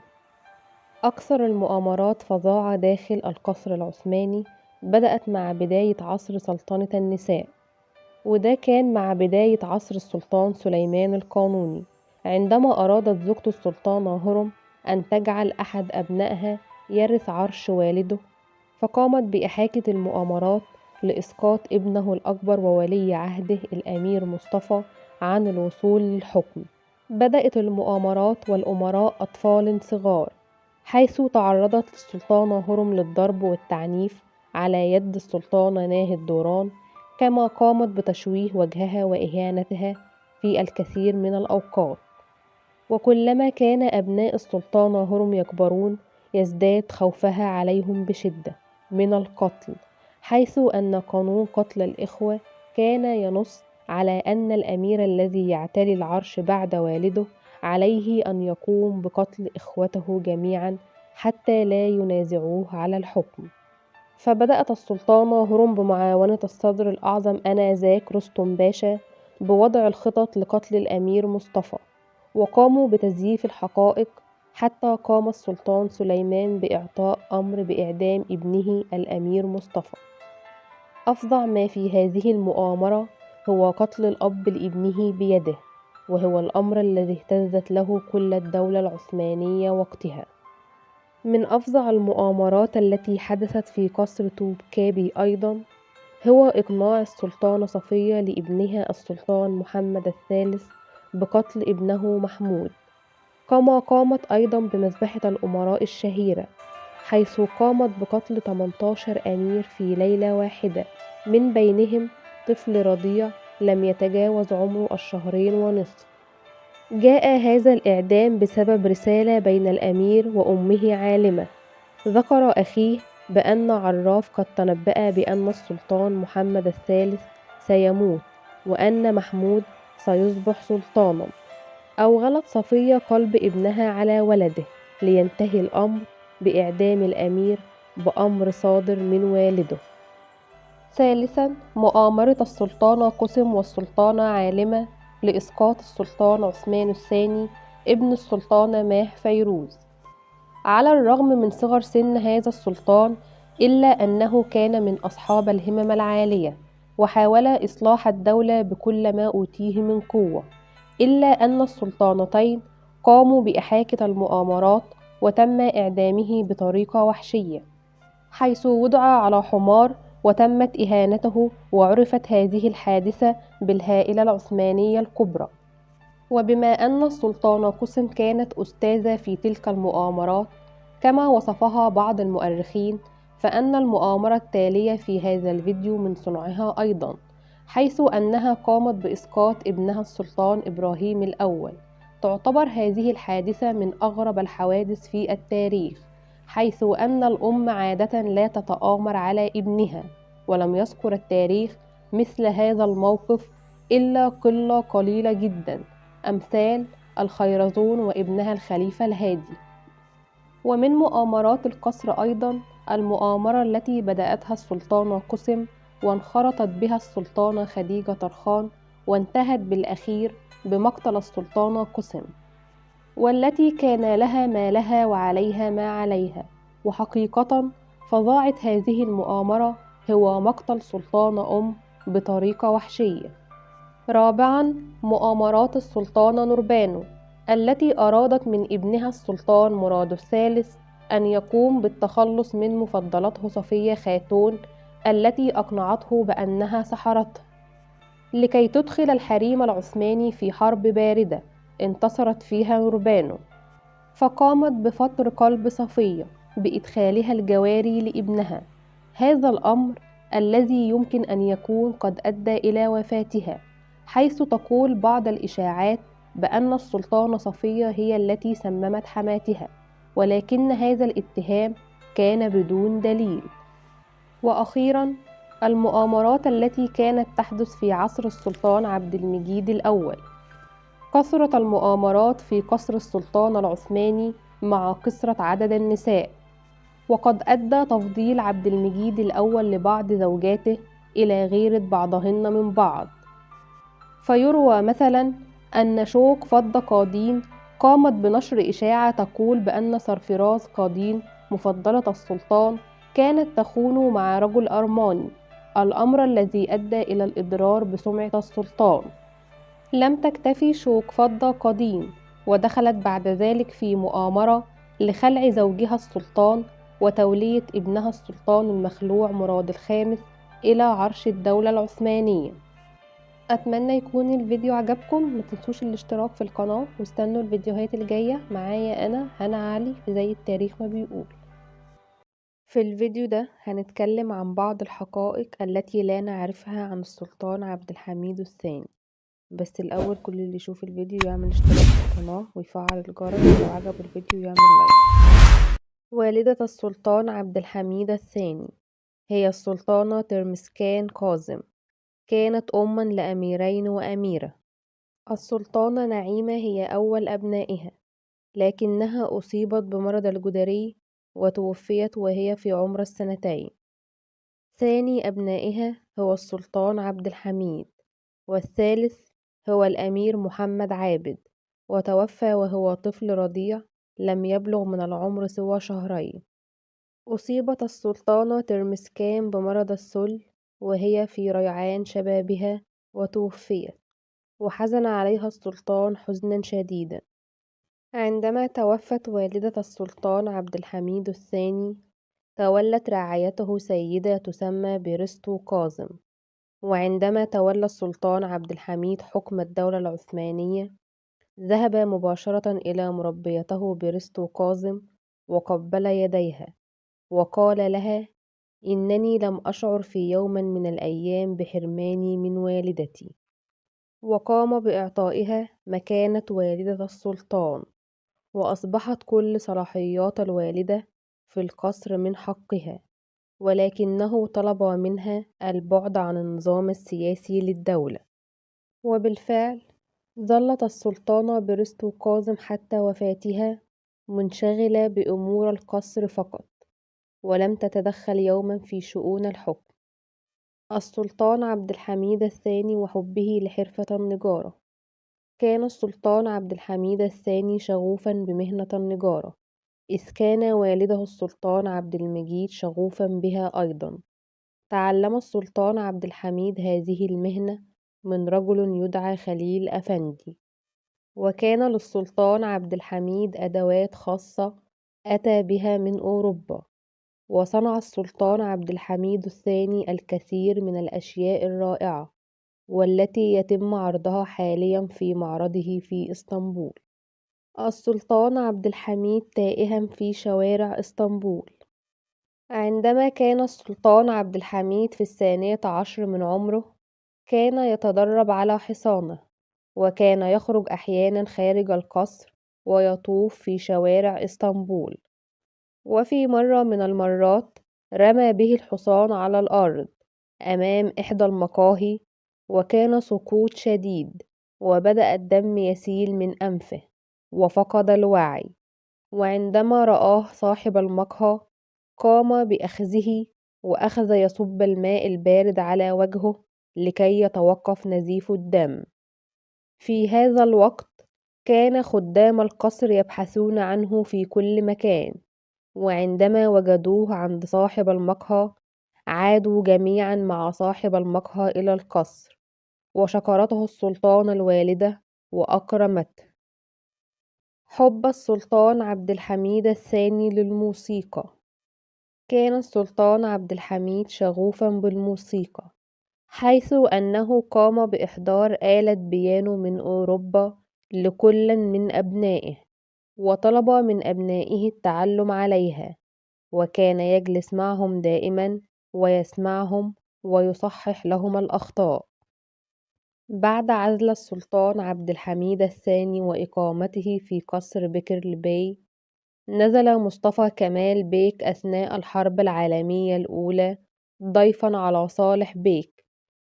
أكثر المؤامرات فظاعة داخل القصر العثماني بدأت مع بداية عصر سلطنة النساء، وده كان مع بداية عصر السلطان سليمان القانوني، عندما أرادت زوجة السلطانة هرم أن تجعل أحد أبنائها يرث عرش والده، فقامت بإحاكة المؤامرات لإسقاط ابنه الأكبر وولي عهده الأمير مصطفى عن الوصول للحكم. بدأت المؤامرات والأمراء أطفال صغار، حيث تعرضت السلطانة هرم للضرب والتعنيف على يد السلطانة ناهد دوران، كما قامت بتشويه وجهها وإهانتها في الكثير من الأوقات. وكلما كان أبناء السلطانة هرم يكبرون يزداد خوفها عليهم بشدة من القتل، حيث أن قانون قتل الإخوة كان ينص على أن الأمير الذي يعتلي العرش بعد والده عليه أن يقوم بقتل إخوته جميعا حتى لا ينازعوه على الحكم. فبدأت السلطانة هرم بمعاونة الصدر الأعظم آنذاك رستم باشا بوضع الخطط لقتل الأمير مصطفى، وقاموا بتزييف الحقائق حتى قام السلطان سليمان بإعطاء أمر بإعدام ابنه الأمير مصطفى. أفظع ما في هذه المؤامرة هو قتل الأب لابنه بيده، وهو الأمر الذي اهتزت له كل الدولة العثمانية وقتها. من أفظع المؤامرات التي حدثت في قصر توبكابي أيضا هو إقناع السلطانة صفية لابنها السلطان محمد الثالث بقتل ابنه محمود، كما قامت أيضا بمذبحة الأمراء الشهيرة، حيث قامت بقتل 18 أمير في ليلة واحدة، من بينهم طفل رضيع لم يتجاوز عمره 2.5 شهور. جاء هذا الإعدام بسبب رسالة بين الأمير وأمه عالمة، ذكر أخيه بأن عراف قد تنبأ بأن السلطان محمد الثالث سيموت وأن محمود سيصبح سلطانا. أوغلت صفية قلب ابنها على ولده لينتهي الأمر بإعدام الأمير بأمر صادر من والده. ثالثا، مؤامرة السلطانة قسم والسلطانة عالمة لإسقاط السلطان عثمان الثاني ابن السلطانة ماح فيروز. على الرغم من صغر سن هذا السلطان، إلا أنه كان من أصحاب الهمم العالية، وحاول إصلاح الدولة بكل ما أوتيه من قوة، إلا أن السلطانتين قاموا بإحاكة المؤامرات وتم إعدامه بطريقة وحشية، حيث وضع على حمار وتمت إهانته، وعرفت هذه الحادثة بالهائلة العثمانية الكبرى. وبما أن السلطانة قسم كانت أستاذة في تلك المؤامرات كما وصفها بعض المؤرخين، فأن المؤامرة التالية في هذا الفيديو من صنعها أيضا، حيث أنها قامت بإسقاط ابنها السلطان إبراهيم الأول. تعتبر هذه الحادثة من أغرب الحوادث في التاريخ، حيث أن الأم عادة لا تتآمر على ابنها، ولم يذكر التاريخ مثل هذا الموقف إلا قلة قليلة جدا، أمثال الخيرزون وابنها الخليفة الهادي. ومن مؤامرات القصر أيضا المؤامرة التي بدأتها السلطانة قسم وانخرطت بها السلطانة خديجة طرخان، وانتهت بالأخير بمقتل السلطانة قسم، والتي كان لها ما لها وعليها ما عليها. وحقيقة فظاعة هذه المؤامرة هو مقتل سلطانة بطريقة وحشية. رابعا، مؤامرات السلطانة نوربانو التي أرادت من ابنها السلطان مراد الثالث أن يقوم بالتخلص من مفضلته صفية خاتون التي أقنعته بأنها سحرته، لكي تدخل الحريم العثماني في حرب باردة انتصرت فيها نوربانو. فقامت بفطر قلب صفية بإدخالها الجواري لابنها، هذا الأمر الذي يمكن أن يكون قد أدى إلى وفاتها، حيث تقول بعض الإشاعات بأن السلطانة صفية هي التي سممت حماتها، ولكن هذا الاتهام كان بدون دليل. وأخيرا، المؤامرات التي كانت تحدث في عصر السلطان عبد المجيد الأول. كثرت المؤامرات في قصر السلطان العثماني مع كثرة عدد النساء، وقد أدى تفضيل عبد المجيد الأول لبعض زوجاته إلى غيرة بعضهن من بعض. فيروى مثلا أن شوق فضة قادين قامت بنشر إشاعة تقول بأن سرفراز قادين مفضلة السلطان كانت تخون مع رجل أرماني، الأمر الذي أدى إلى الإضرار بسمعة السلطان. لم تكتفي شوق فضة قديم، ودخلت بعد ذلك في مؤامرة لخلع زوجها السلطان وتولية ابنها السلطان المخلوع مراد الخامس إلى عرش الدولة العثمانية. أتمنى يكون الفيديو عجبكم، متنسوش الاشتراك في القناة واستنوا الفيديوهات الجاية معايا أنا هنا علي في زي التاريخ ما بيقول. في الفيديو ده هنتكلم عن بعض الحقائق التي لا نعرفها عن السلطان عبد الحميد الثاني، بس الأول كل اللي يشوف الفيديو يعمل اشتراك في القناة ويفعل الجرس ولو عجب الفيديو يعمل لايك. والدة السلطان عبد الحميد الثاني هي السلطانة ترمسكان كاظم، كانت أما لأميرين وأميرة. السلطانة نعيمة هي أول أبنائها، لكنها أصيبت بمرض الجدري وتوفيت وهي في عمر السنتين. ثاني أبنائها هو السلطان عبد الحميد، والثالث هو الأمير محمد عابد، وتوفى وهو طفل رضيع لم يبلغ من العمر سوى شهرين. أصيبت السلطانة ترمسكان بمرض السل وهي في ريعان شبابها وتوفيت، وحزن عليها السلطان حزنا شديدا. عندما توفت والدة السلطان عبد الحميد الثاني، تولت رعايته سيدة تسمى برستو كاظم. وعندما تولى السلطان عبد الحميد حكم الدولة العثمانية، ذهب مباشرة إلى مربيته برستو كاظم وقبل يديها وقال لها: إنني لم أشعر في يوم من الأيام بحرماني من والدتي. وقام بإعطائها مكانة والدة السلطان، وأصبحت كل صلاحيات الوالدة في القصر من حقها، ولكنه طلب منها البعد عن النظام السياسي للدولة. وبالفعل ظلت السلطانة برستو كاظم حتى وفاتها منشغلة بأمور القصر فقط، ولم تتدخل يوما في شؤون الحكم. السلطان عبد الحميد الثاني وحبه لحرفة النجارة. كان السلطان عبد الحميد الثاني شغوفا بمهنة النجارة، إذ كان والده السلطان عبد المجيد شغوفا بها أيضا. تعلم السلطان عبد الحميد هذه المهنة من رجل يدعى خليل أفندي، وكان للسلطان عبد الحميد أدوات خاصة أتى بها من أوروبا. وصنع السلطان عبد الحميد الثاني الكثير من الأشياء الرائعة، والتي يتم عرضها حاليا في معرضه في إسطنبول. السلطان عبد الحميد تائها في شوارع إسطنبول. عندما كان السلطان عبد الحميد في 12 من عمره، كان يتدرب على حصانه، وكان يخرج أحيانا خارج القصر ويطوف في شوارع إسطنبول. وفي مرة من المرات رمى به الحصان على الأرض أمام إحدى المقاهي، وكان سقوط شديد، وبدأ الدم يسيل من أنفه وفقد الوعي. وعندما رآه صاحب المقهى قام بأخذه، وأخذ يصب الماء البارد على وجهه لكي يتوقف نزيف الدم. في هذا الوقت كان خدام القصر يبحثون عنه في كل مكان، وعندما وجدوه عند صاحب المقهى عادوا جميعا مع صاحب المقهى إلى القصر، وشكرته السلطانة الوالدة وأكرمته. حب السلطان عبد الحميد الثاني للموسيقى. كان السلطان عبد الحميد شغوفا بالموسيقى، حيث أنه قام بإحضار آلة بيانو من أوروبا لكل من أبنائه، وطلب من أبنائه التعلم عليها، وكان يجلس معهم دائما ويسمعهم ويصحح لهم الأخطاء. بعد عزل السلطان عبد الحميد الثاني وإقامته في قصر بكرلباي، نزل مصطفى كمال بيك أثناء الحرب العالمية الأولى ضيفا على صالح بيك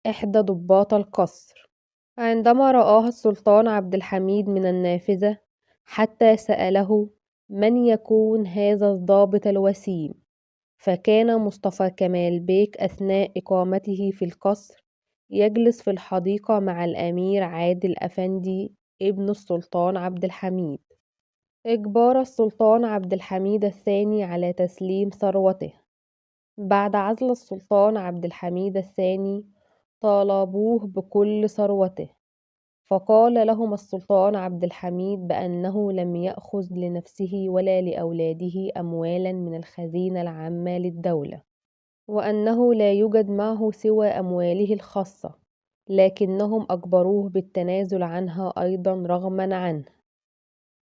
إحدى ضباط القصر. عندما رآه السلطان عبد الحميد من النافذة حتى سأله من يكون هذا الضابط الوسيم، فكان مصطفى كمال بيك أثناء إقامته في القصر يجلس في الحديقة مع الأمير عادل أفندي ابن السلطان عبد الحميد. إجبار السلطان عبد الحميد الثاني على تسليم ثروته. بعد عزل السلطان عبد الحميد الثاني طالبوه بكل ثروته، فقال لهما السلطان عبد الحميد بأنه لم يأخذ لنفسه ولا لأولاده أموالا من الخزينة العامة للدولة، وأنه لا يوجد معه سوى أمواله الخاصة، لكنهم أجبروه بالتنازل عنها أيضا رغما عنه.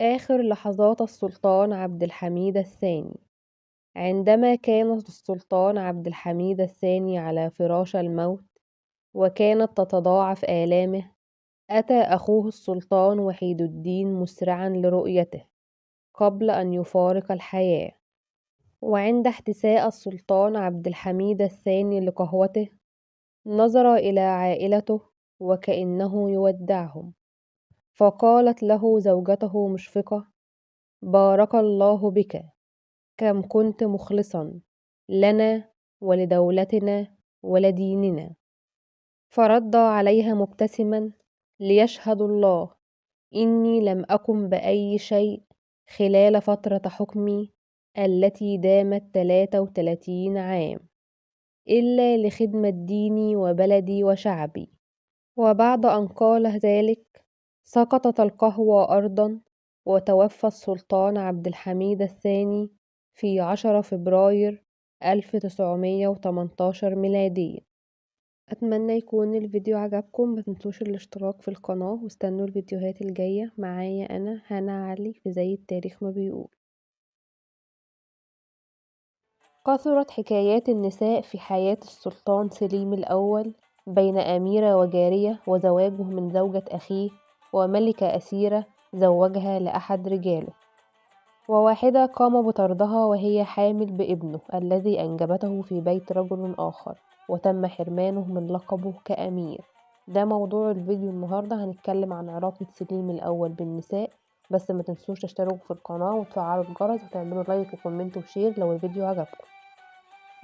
آخر لحظات السلطان عبد الحميد الثاني. عندما كان السلطان عبد الحميد الثاني على فراش الموت وكانت تتضاعف آلامه، أتى أخوه السلطان وحيد الدين مسرعا لرؤيته قبل أن يفارق الحياة. وعند احتساء السلطان عبد الحميد الثاني لقهوته، نظر إلى عائلته وكأنه يودعهم، فقالت له زوجته مشفقة: بارك الله بك، كم كنت مخلصا لنا ولدولتنا ولديننا. فرد عليها مبتسما: ليشهد الله إني لم أقم بأي شيء خلال فترة حكمي التي دامت 33 عام إلا لخدمة ديني وبلدي وشعبي. وبعد أن قال ذلك سقطت القهوة أرضا، وتوفى السلطان عبد الحميد الثاني في 10 فبراير 1918 ميلادية. أتمنى يكون الفيديو عجبكم، متنسوش الاشتراك في القناة واستنوا الفيديوهات الجاية. معايا أنا هنا علي في زي التاريخ ما بيقول. كثرت حكايات النساء في حياة السلطان سليم الأول، بين أميرة وجارية، وزواجه من زوجة أخيه، وملكة أسيرة زوجها لأحد رجاله، وواحدة قام بطردها وهي حامل بابنه الذي أنجبته في بيت رجل آخر، وتم حرمانه من لقبه كأمير. ده موضوع الفيديو النهاردة. هنتكلم عن علاقة سليم الأول بالنساء، بس ما تنسوش تشتركوا في القناة وتفعلوا الجرس وتعملوا لايك وكومنت وشير لو الفيديو عجبكم.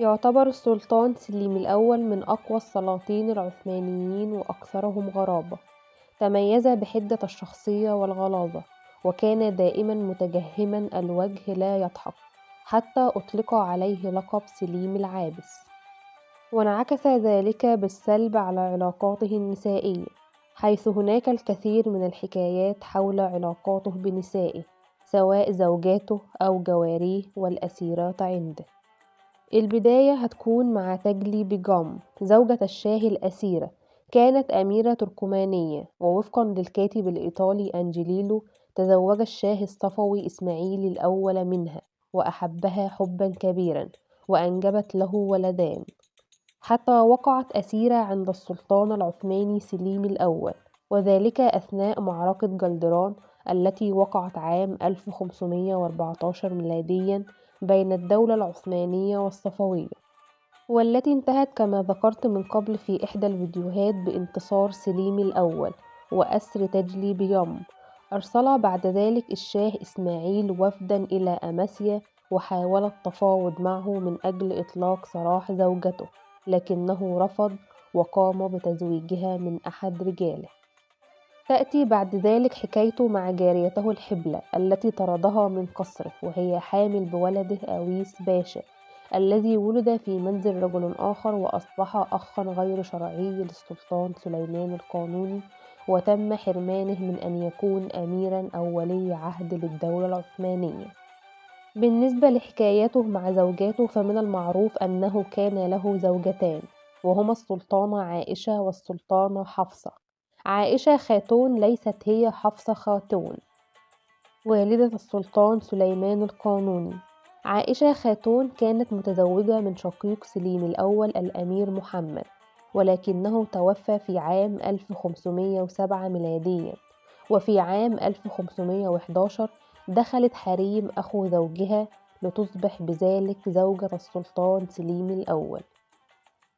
يعتبر السلطان سليم الأول من أقوى السلاطين العثمانيين وأكثرهم غرابة. تميز بحدة الشخصية والغلاظة، وكان دائما متجهما الوجه لا يضحك، حتى أطلق عليه لقب سليم العابس. وانعكس ذلك بالسلب على علاقاته النسائية، حيث هناك الكثير من الحكايات حول علاقاته بنسائه، سواء زوجاته أو جواريه والأسيرات عنده. البداية هتكون مع تجلي بيجام، زوجة الشاه الأسيرة. كانت أميرة تركمانية، ووفقا للكاتب الإيطالي أنجيليلو تزوج الشاه الصفوي إسماعيل الأول منها، وأحبها حبا كبيرا، وأنجبت له ولدان، حتى وقعت أسيرة عند السلطان العثماني سليم الأول، وذلك أثناء معركة جلدران التي وقعت عام 1514 ميلاديا بين الدولة العثمانية والصفوية، والتي انتهت كما ذكرت من قبل في إحدى الفيديوهات بانتصار سليم الأول وأسر تجلي بيام. أرسل بعد ذلك الشاه إسماعيل وفدا إلى أماسيا، وحاول التفاوض معه من أجل إطلاق سراح زوجته، لكنه رفض وقام بتزويجها من أحد رجاله. تأتي بعد ذلك حكايته مع جاريته الحبلى التي طردها من قصره وهي حامل بولده أويس باشا، الذي ولد في منزل رجل آخر، وأصبح أخا غير شرعي للسلطان سليمان القانوني، وتم حرمانه من أن يكون أميرا أو ولي عهد للدولة العثمانية. بالنسبة لحكايته مع زوجاته، فمن المعروف أنه كان له زوجتان، وهما السلطانة عائشة والسلطانة حفصة. عائشة خاتون ليست هي حفصة خاتون، والدة السلطان سليمان القانوني. عائشة خاتون كانت متزوجة من شقيق سليم الأول الأمير محمد، ولكنه توفى في عام 1507 ميلاديا، وفي عام 1511 دخلت حريم أخو زوجها لتصبح بذلك زوجة السلطان سليم الأول.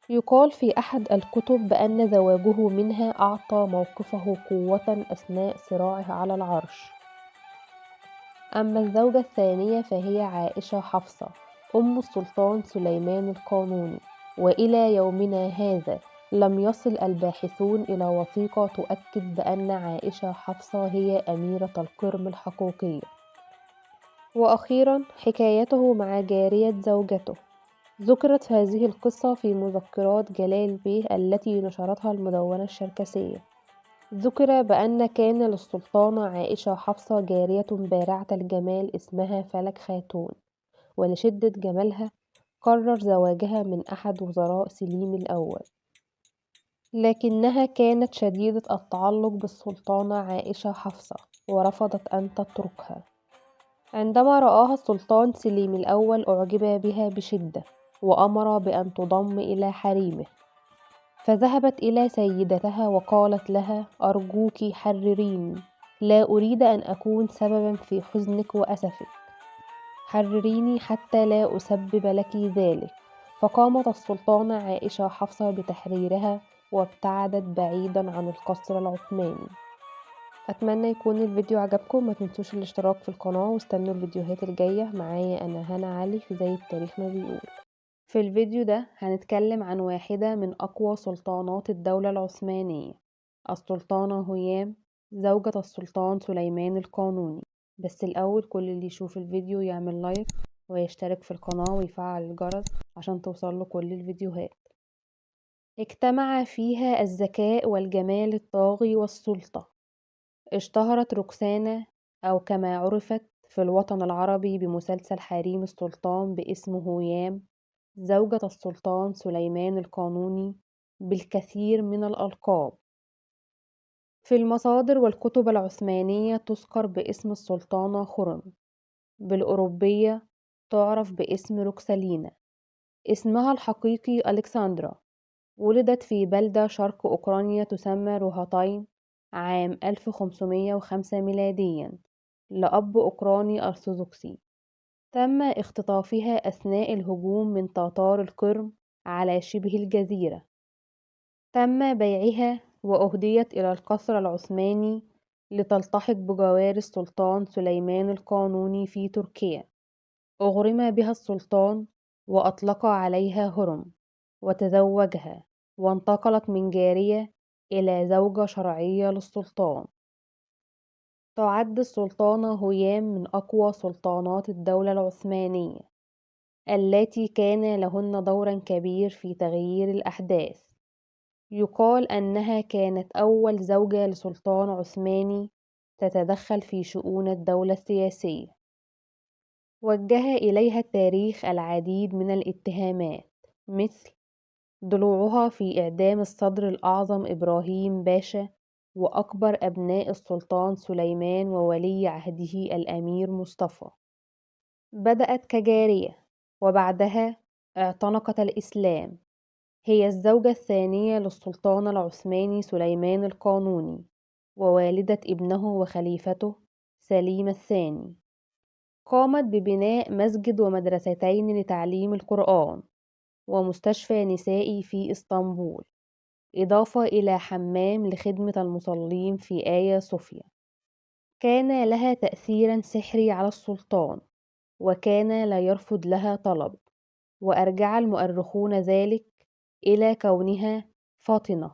يقال في أحد الكتب بأن زواجه منها أعطى موقفه قوة أثناء صراعه على العرش. أما الزوجة الثانية فهي عائشة حفصة أم السلطان سليمان القانوني، وإلى يومنا هذا لم يصل الباحثون إلى وثيقة تؤكد بأن عائشة حفصة هي أميرة القرم الحقيقية. وأخيرا حكايته مع جارية زوجته. ذكرت هذه القصة في مذكرات جلال بيه التي نشرتها المدونة الشركسية. ذكر بأن كان للسلطانة عائشة حفصة جارية بارعة الجمال اسمها فلك خاتون، ولشدة جمالها قرر زواجها من أحد وزراء سليم الأول، لكنها كانت شديدة التعلق بالسلطانة عائشة حفصة ورفضت أن تتركها. عندما رآها السلطان سليم الأول أعجب بها بشدة وأمر بأن تضم إلى حريمه، فذهبت إلى سيدتها وقالت لها: أرجوك حرريني، لا أريد أن أكون سببا في حزنك وأسفك، حرريني حتى لا أسبب لك ذلك. فقامت السلطانة عائشة حفصة بتحريرها وابتعدت بعيدا عن القصر العثماني. أتمنى يكون الفيديو عجبكم، ما تنسوش الاشتراك في القناة واستنوا الفيديوهات الجاية. معايا أنا هنا علي في زي التاريخ ما بيقول. في الفيديو ده هنتكلم عن واحدة من أقوى سلطانات الدولة العثمانية، السلطانة هيام زوجة السلطان سليمان القانوني. بس الأول كل اللي يشوف الفيديو يعمل لايك ويشترك في القناة ويفعل الجرس عشان توصله كل الفيديوهات. اجتمع فيها الذكاء والجمال الطاغي والسلطة. اشتهرت روكسانا، أو كما عرفت في الوطن العربي بمسلسل حريم السلطان، باسم هيام زوجة السلطان سليمان القانوني، بالكثير من الألقاب. في المصادر والكتب العثمانية تذكر باسم السلطانة خرم، بالأوروبية تعرف باسم روكسالينا. اسمها الحقيقي ألكسندرا. ولدت في بلدة شرق أوكرانيا تسمى روهاتاين عام 1505 ميلاديا لأب أوكراني أرثوذكسي. تم اختطافها أثناء الهجوم من تتار القرم على شبه الجزيرة. تم بيعها وأهديت إلى القصر العثماني لتلتحق بجوار السلطان سليمان القانوني في تركيا. أغرم بها السلطان وأطلق عليها هرم وتزوجها، وانتقلت من جارية إلى زوجة شرعية للسلطان. تعد السلطانة هيام من أقوى سلطانات الدولة العثمانية التي كان لهن دورا كبير في تغيير الأحداث. يقال أنها كانت أول زوجة لسلطان عثماني تتدخل في شؤون الدولة السياسية. وجه إليها التاريخ العديد من الاتهامات، مثل ضلوعها في إعدام الصدر الأعظم إبراهيم باشا وأكبر أبناء السلطان سليمان وولي عهده الأمير مصطفى. بدأت كجارية وبعدها اعتنقت الإسلام. هي الزوجة الثانية للسلطان العثماني سليمان القانوني ووالدة ابنه وخليفته سليم الثاني. قامت ببناء مسجد ومدرستين لتعليم القرآن ومستشفى نسائي في اسطنبول، إضافة إلى حمام لخدمة المصلين في آيا صوفيا. كان لها تأثير سحري على السلطان وكان لا يرفض لها طلب، وأرجع المؤرخون ذلك إلى كونها فاطنة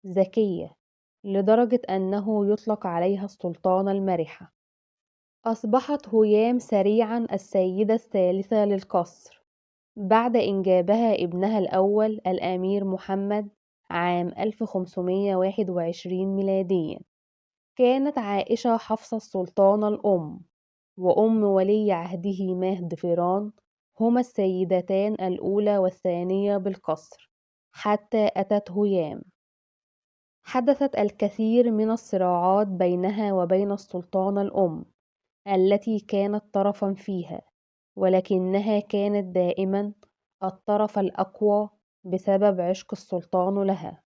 ذكية لدرجة أنه يطلق عليها السلطانة المرحة. أصبحت هيام سريعا السيدة الثالثة للقصر بعد إنجابها ابنها الأول الأمير محمد عام 1521 ميلاديا. كانت عائشة حفصة السلطانة الأم وأم ولي عهده مهد فيران هما السيدتان الأولى والثانية بالقصر حتى أتت هيام. حدثت الكثير من الصراعات بينها وبين السلطانة الأم التي كانت طرفا فيها، ولكنها كانت دائما الطرف الأقوى بسبب عشق السلطان لها.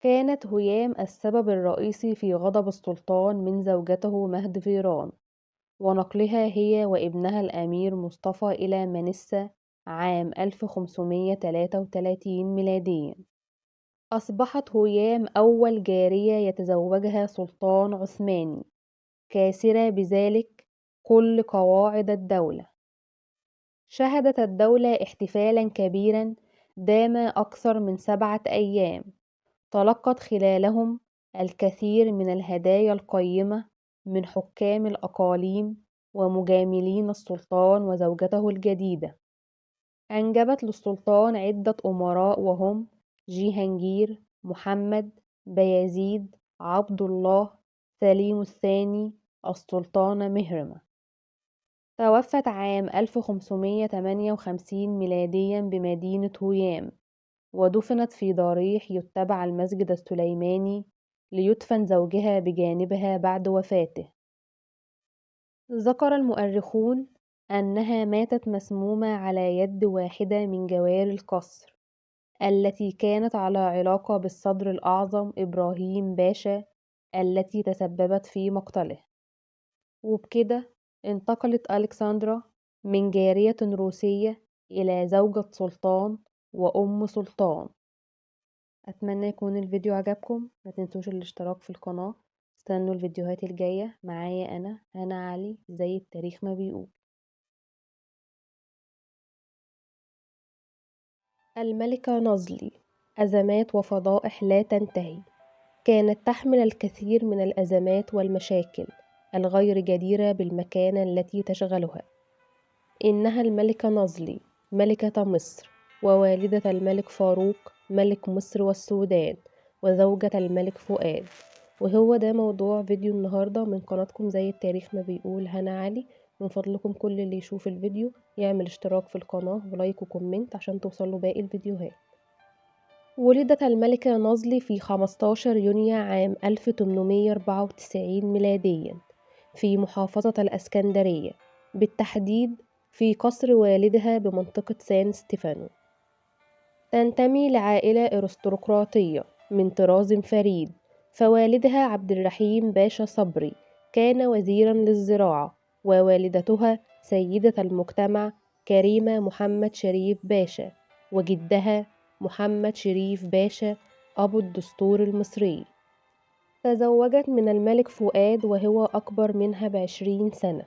كانت هيام السبب الرئيسي في غضب السلطان من زوجته مهد فيران ونقلها هي وابنها الأمير مصطفى إلى مانيسا عام 1533 ميلاديا. أصبحت هيام أول جارية يتزوجها سلطان عثماني، كاسرة بذلك كل قواعد الدولة. شهدت الدولة احتفالا كبيرا دام أكثر من 7 أيام، تلقت خلالهم الكثير من الهدايا القيمة من حكام الأقاليم ومجاملين السلطان وزوجته الجديدة. أنجبت للسلطان عدة أمراء وهم جيهانجير، محمد، بايزيد، عبد الله سليم الثاني السلطانة مهرمة. توفت عام 1558 ميلاديا بمدينة هويام، ودفنت في ضريح يتبع المسجد السليماني، ليدفن زوجها بجانبها بعد وفاته. ذكر المؤرخون أنها ماتت مسمومة على يد واحدة من جواري القصر، التي كانت على علاقة بالصدر الأعظم إبراهيم باشا، التي تسببت في مقتله. وبكده انتقلت ألكسندرا من جارية روسية إلى زوجة سلطان وأم سلطان. أتمنى يكون الفيديو عجبكم، ما تنسوش الاشتراك في القناة. استنوا الفيديوهات الجاية معايا أنا هنا علي زي التاريخ ما بيقول. الملكة نازلي، أزمات وفضائح لا تنتهي. كانت تحمل الكثير من الأزمات والمشاكل الغير جديرة بالمكانة التي تشغلها. إنها الملكة نازلي ملكة مصر، ووالدة الملك فاروق ملك مصر والسودان، وزوجة الملك فؤاد. وهو ده موضوع فيديو النهاردة من قناتكم زي التاريخ ما بيقول هنا علي. من فضلكم كل اللي يشوف الفيديو يعمل اشتراك في القناة ولايك وكومنت عشان توصله باقي الفيديوهات. ولدت الملكة نازلي في 15 يونيو عام 1894 ميلاديا في محافظة الإسكندرية، بالتحديد في قصر والدها بمنطقة سان ستيفانو. تنتمي لعائلة أرستقراطية من طراز فريد، فوالدها عبد الرحيم باشا صبري كان وزيرا للزراعة، ووالدتها سيدة المجتمع كريمة محمد شريف باشا، وجدها محمد شريف باشا أبو الدستور المصري. تزوجت من الملك فؤاد وهو أكبر منها ب20 سنة،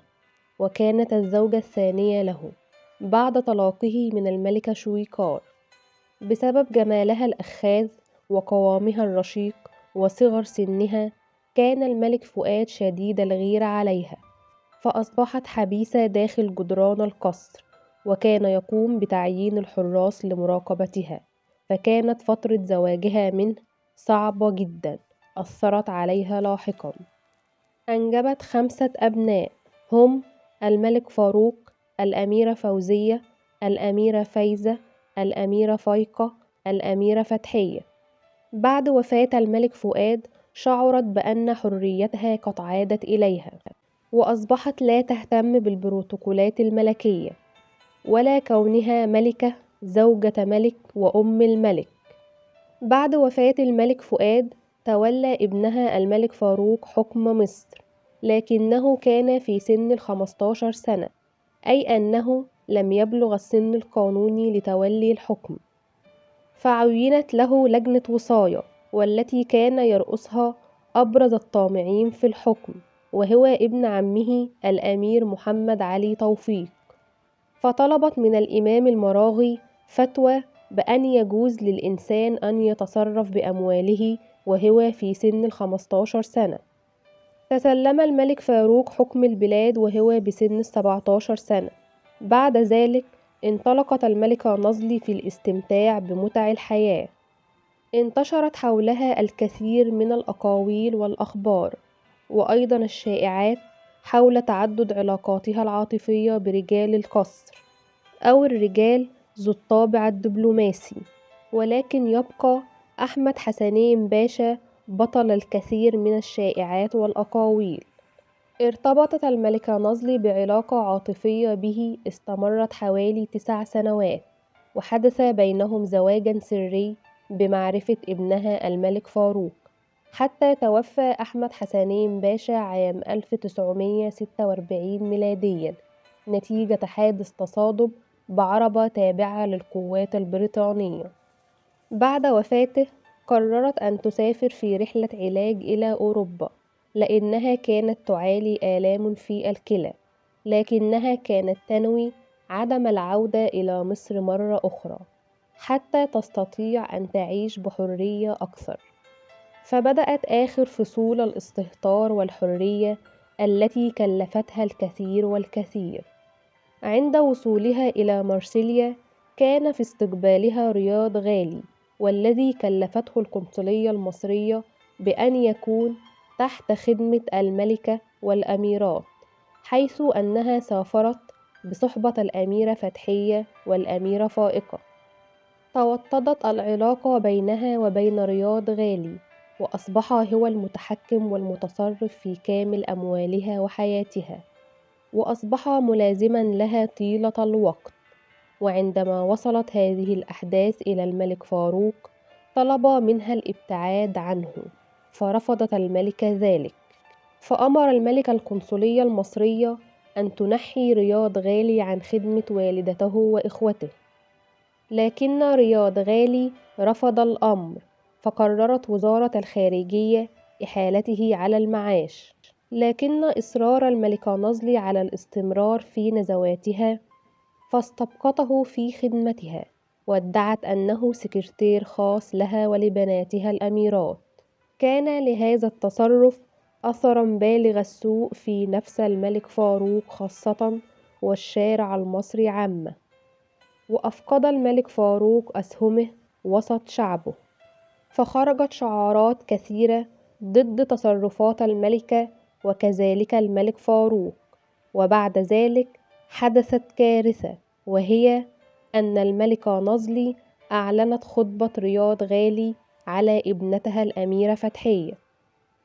وكانت الزوجة الثانية له بعد طلاقه من الملكة شويكار. بسبب جمالها الأخاذ وقوامها الرشيق وصغر سنها، كان الملك فؤاد شديد الغيرة عليها، فأصبحت حبيسة داخل جدران القصر، وكان يقوم بتعيين الحراس لمراقبتها. فكانت فترة زواجها منه صعبة جدا، أثرت عليها لاحقا. أنجبت 5 أبناء، هم الملك فاروق، الأميرة فوزية، الأميرة فايزة، الأميرة فايقة، الأميرة فتحية. بعد وفاة الملك فؤاد شعرت بأن حريتها قد عادت إليها، وأصبحت لا تهتم بالبروتوكولات الملكية ولا كونها ملكة زوجة ملك وأم الملك. بعد وفاة الملك فؤاد تولى ابنها الملك فاروق حكم مصر، لكنه كان في سن 15 سنة، أي أنه لم يبلغ السن القانوني لتولي الحكم. فعينت له لجنة وصاية، والتي كان يرأسها أبرز الطامعين في الحكم، وهو ابن عمه الأمير محمد علي توفيق. فطلبت من الإمام المراغي فتوى بأن يجوز للإنسان أن يتصرف بأمواله وهو في سن 15 سنة. تسلم الملك فاروق حكم البلاد وهو بسن 17 سنة. بعد ذلك انطلقت الملكة نازلي في الاستمتاع بمتع الحياة. انتشرت حولها الكثير من الأقاويل والأخبار، وأيضا الشائعات حول تعدد علاقاتها العاطفية برجال القصر أو الرجال ذو الطابع الدبلوماسي. ولكن يبقى أحمد حسنين باشا بطل الكثير من الشائعات والأقاويل. ارتبطت الملكة نازلي بعلاقة عاطفية به استمرت حوالي 9 سنوات، وحدث بينهم زواجا سري بمعرفة ابنها الملك فاروق، حتى توفى أحمد حسنين باشا عام 1946 ميلاديا نتيجة حادث تصادم بعربة تابعة للقوات البريطانية. بعد وفاته قررت أن تسافر في رحلة علاج إلى أوروبا، لأنها كانت تعاني آلام في الكلى، لكنها كانت تنوي عدم العودة إلى مصر مرة أخرى حتى تستطيع أن تعيش بحرية أكثر. فبدأت آخر فصول الاستهتار والحرية التي كلفتها الكثير والكثير. عند وصولها إلى مارسيليا كان في استقبالها رياض غالي، والذي كلفته القنصلية المصرية بأن يكون تحت خدمة الملكة والأميرات، حيث أنها سافرت بصحبة الأميرة فتحية والأميرة فائقة. توطدت العلاقة بينها وبين رياض غالي، وأصبح هو المتحكم والمتصرف في كامل أموالها وحياتها، وأصبح ملازما لها طيلة الوقت. وعندما وصلت هذه الأحداث إلى الملك فاروق طلب منها الابتعاد عنه، فرفضت الملكة ذلك، فأمر الملك القنصلية المصرية أن تنحي رياض غالي عن خدمة والدته وإخوته، لكن رياض غالي رفض الأمر، فقررت وزارة الخارجية إحالته على المعاش، لكن إصرار الملكة نازلي على الاستمرار في نزواتها فاستبقته في خدمتها، وادعت أنه سكرتير خاص لها ولبناتها الأميرات. كان لهذا التصرف أثرا بالغ السوء في نفس الملك فاروق خاصة والشارع المصري عامة، وأفقد الملك فاروق أسهمه وسط شعبه، فخرجت شعارات كثيرة ضد تصرفات الملكة وكذلك الملك فاروق. وبعد ذلك حدثت كارثة، وهي أن الملكة نازلي أعلنت خطبة رياض غالي على ابنتها الأميرة فتحية،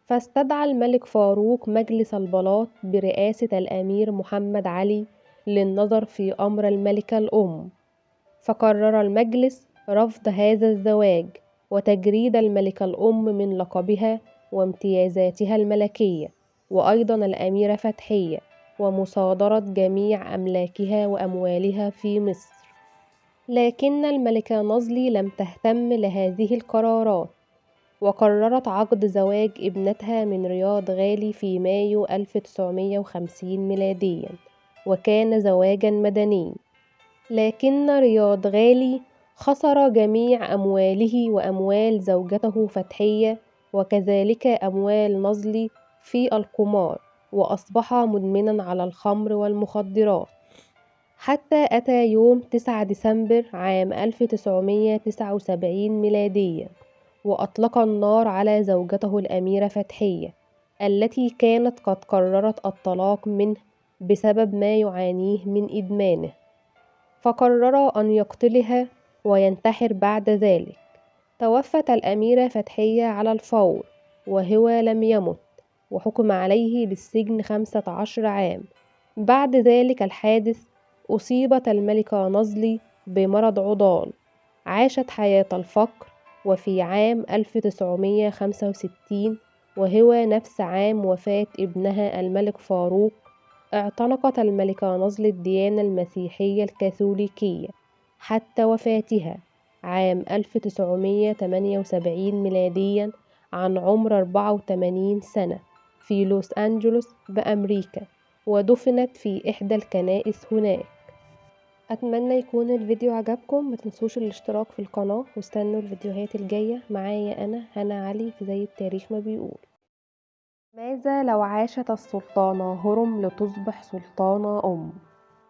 فاستدعى الملك فاروق مجلس البلاط برئاسة الأمير محمد علي للنظر في أمر الملكة الأم، فقرر المجلس رفض هذا الزواج وتجريد الملكة الأم من لقبها وامتيازاتها الملكية، وأيضا الأميرة فتحية، ومصادرة جميع أملاكها وأموالها في مصر. لكن الملكة نازلي لم تهتم لهذه القرارات، وقررت عقد زواج ابنتها من رياض غالي في مايو 1950 ميلاديا، وكان زواجا مدني. لكن رياض غالي خسر جميع أمواله وأموال زوجته فتحية وكذلك أموال نازلي في القمار، وأصبح مدمنا على الخمر والمخدرات، حتى أتى يوم 9 ديسمبر عام 1979 ميلاديا وأطلق النار على زوجته الأميرة فتحية، التي كانت قد قررت الطلاق منه بسبب ما يعانيه من إدمانه، فقرر أن يقتلها وينتحر بعد ذلك. توفت الأميرة فتحية على الفور وهو لم يمت، وحكم عليه بالسجن 15 عام. بعد ذلك الحادث أصيبت الملكة نازلي بمرض عضال، عاشت حياة الفقر، وفي عام 1965 وهو نفس عام وفاة ابنها الملك فاروق اعتنقت الملكة نازلي الديانة المسيحية الكاثوليكية حتى وفاتها عام 1978 ميلاديا عن عمر 84 سنة في لوس أنجلوس بأمريكا، ودفنت في إحدى الكنائس هناك. أتمنى يكون الفيديو عجبكم، متنسوش الاشتراك في القناة واستنوا الفيديوهات الجاية. معايا أنا هنا علي في زي التاريخ ما بيقول. ماذا لو عاشت السلطانة هرم لتصبح سلطانة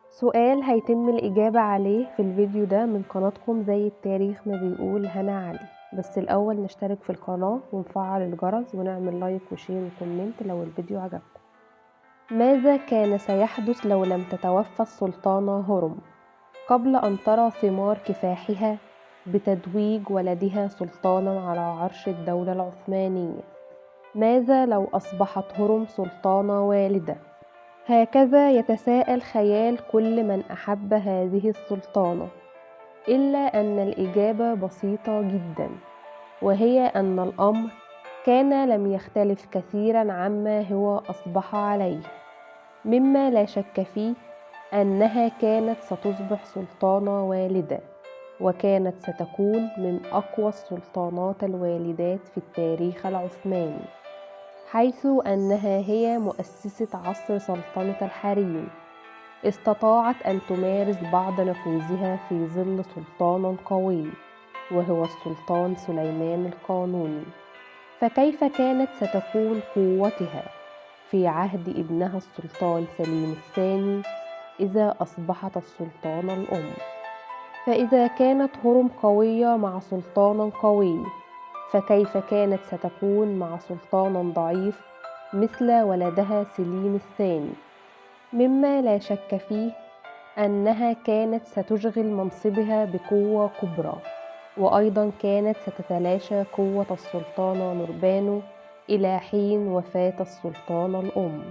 سؤال هيتم الإجابة عليه في الفيديو ده من قناتكم زي التاريخ ما بيقول هنا علي. بس الأول نشترك في القناة ونفعل الجرس ونعمل لايك وشير وكومنت لو الفيديو عجبكم. ماذا كان سيحدث لو لم تتوفى السلطانة هرم قبل أن ترى ثمار كفاحها بتتويج ولدها سلطانا على عرش الدولة العثمانية؟ ماذا لو أصبحت هرم سلطانة والدة؟ هكذا يتساءل خيال كل من أحب هذه السلطانة، إلا أن الإجابة بسيطة جدا، وهي أن الأمر كان لم يختلف كثيرا عما هو أصبح عليه، مما لا شك فيه أنها كانت ستصبح سلطانة والدة، وكانت ستكون من أقوى السلطانات الوالدات في التاريخ العثماني، حيث أنها هي مؤسسة عصر سلطنة الحريم. استطاعت أن تمارس بعض نفوذها في ظل سلطان قوي وهو السلطان سليمان القانوني، فكيف كانت ستكون قوتها في عهد ابنها السلطان سليم الثاني إذا أصبحت السلطانة الأم؟ فإذا كانت هرم قوية مع سلطان قوي، فكيف كانت ستكون مع سلطان ضعيف مثل ولدها سليم الثاني، مما لا شك فيه أنها كانت ستشغل منصبها بقوة كبرى، وأيضا كانت ستتلاشى قوة السلطانة نوربانو إلى حين وفاة السلطانة الأم،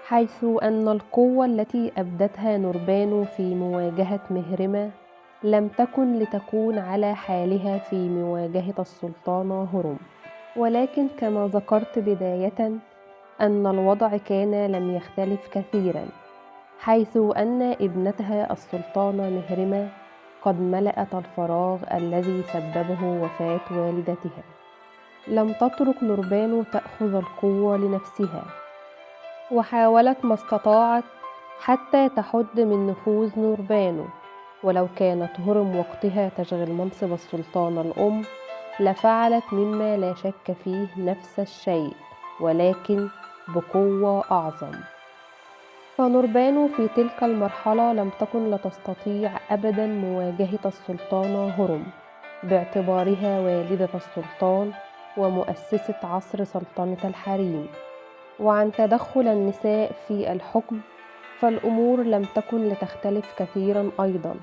حيث أن القوة التي أبدتها نوربانو في مواجهة مهرمة لم تكن لتكون على حالها في مواجهة السلطانة هرم. ولكن كما ذكرت بداية أن الوضع كان لم يختلف كثيرا، حيث أن ابنتها السلطانة مهرمة قد ملأت الفراغ الذي سببه وفاة والدتها. لم تترك نوربانو تأخذ القوة لنفسها، وحاولت ما استطاعت حتى تحد من نفوذ نوربانو، ولو كانت هرم وقتها تشغل منصب السلطانة الأم لفعلت مما لا شك فيه نفس الشيء، ولكن بقوة أعظم. فنوربانو في تلك المرحلة لم تكن لتستطيع أبدا مواجهة السلطانة هرم، باعتبارها والدة السلطان ومؤسسة عصر سلطنة الحريم. وعن تدخل النساء في الحكم فالأمور لم تكن لتختلف كثيرا أيضا،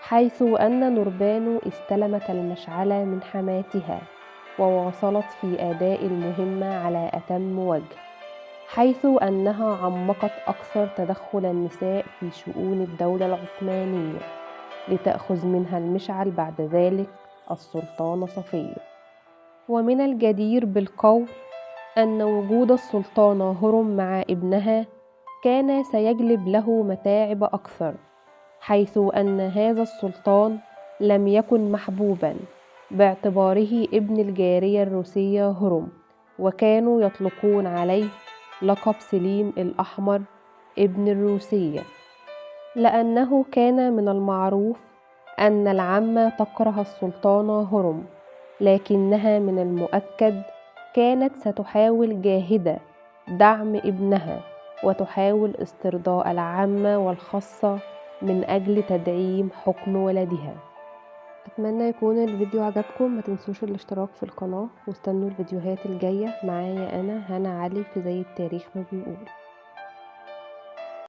حيث أن نوربانو استلمت المشعلة من حماتها وواصلت في أداء المهمة على أتم وجه، حيث أنها عمقت أكثر تدخل النساء في شؤون الدولة العثمانية لتأخذ منها المشعل بعد ذلك السلطانة صفية. ومن الجدير بالقول أن وجود السلطانة هرم مع ابنها كان سيجلب له متاعب أكثر، حيث أن هذا السلطان لم يكن محبوبا باعتباره ابن الجارية الروسية هرم، وكانوا يطلقون عليه لقب سليم الأحمر ابن الروسية، لأنه كان من المعروف أن العمة تكره السلطانة هرم، لكنها من المؤكد كانت ستحاول جاهدة دعم ابنها وتحاول استرضاء العامة والخاصة من أجل تدعيم حكم ولدها. أتمنى يكون الفيديو عجبكم، ما تنسوش الاشتراك في القناة واستنوا الفيديوهات الجاية. معايا أنا هنا علي في زي التاريخ ما بيقول.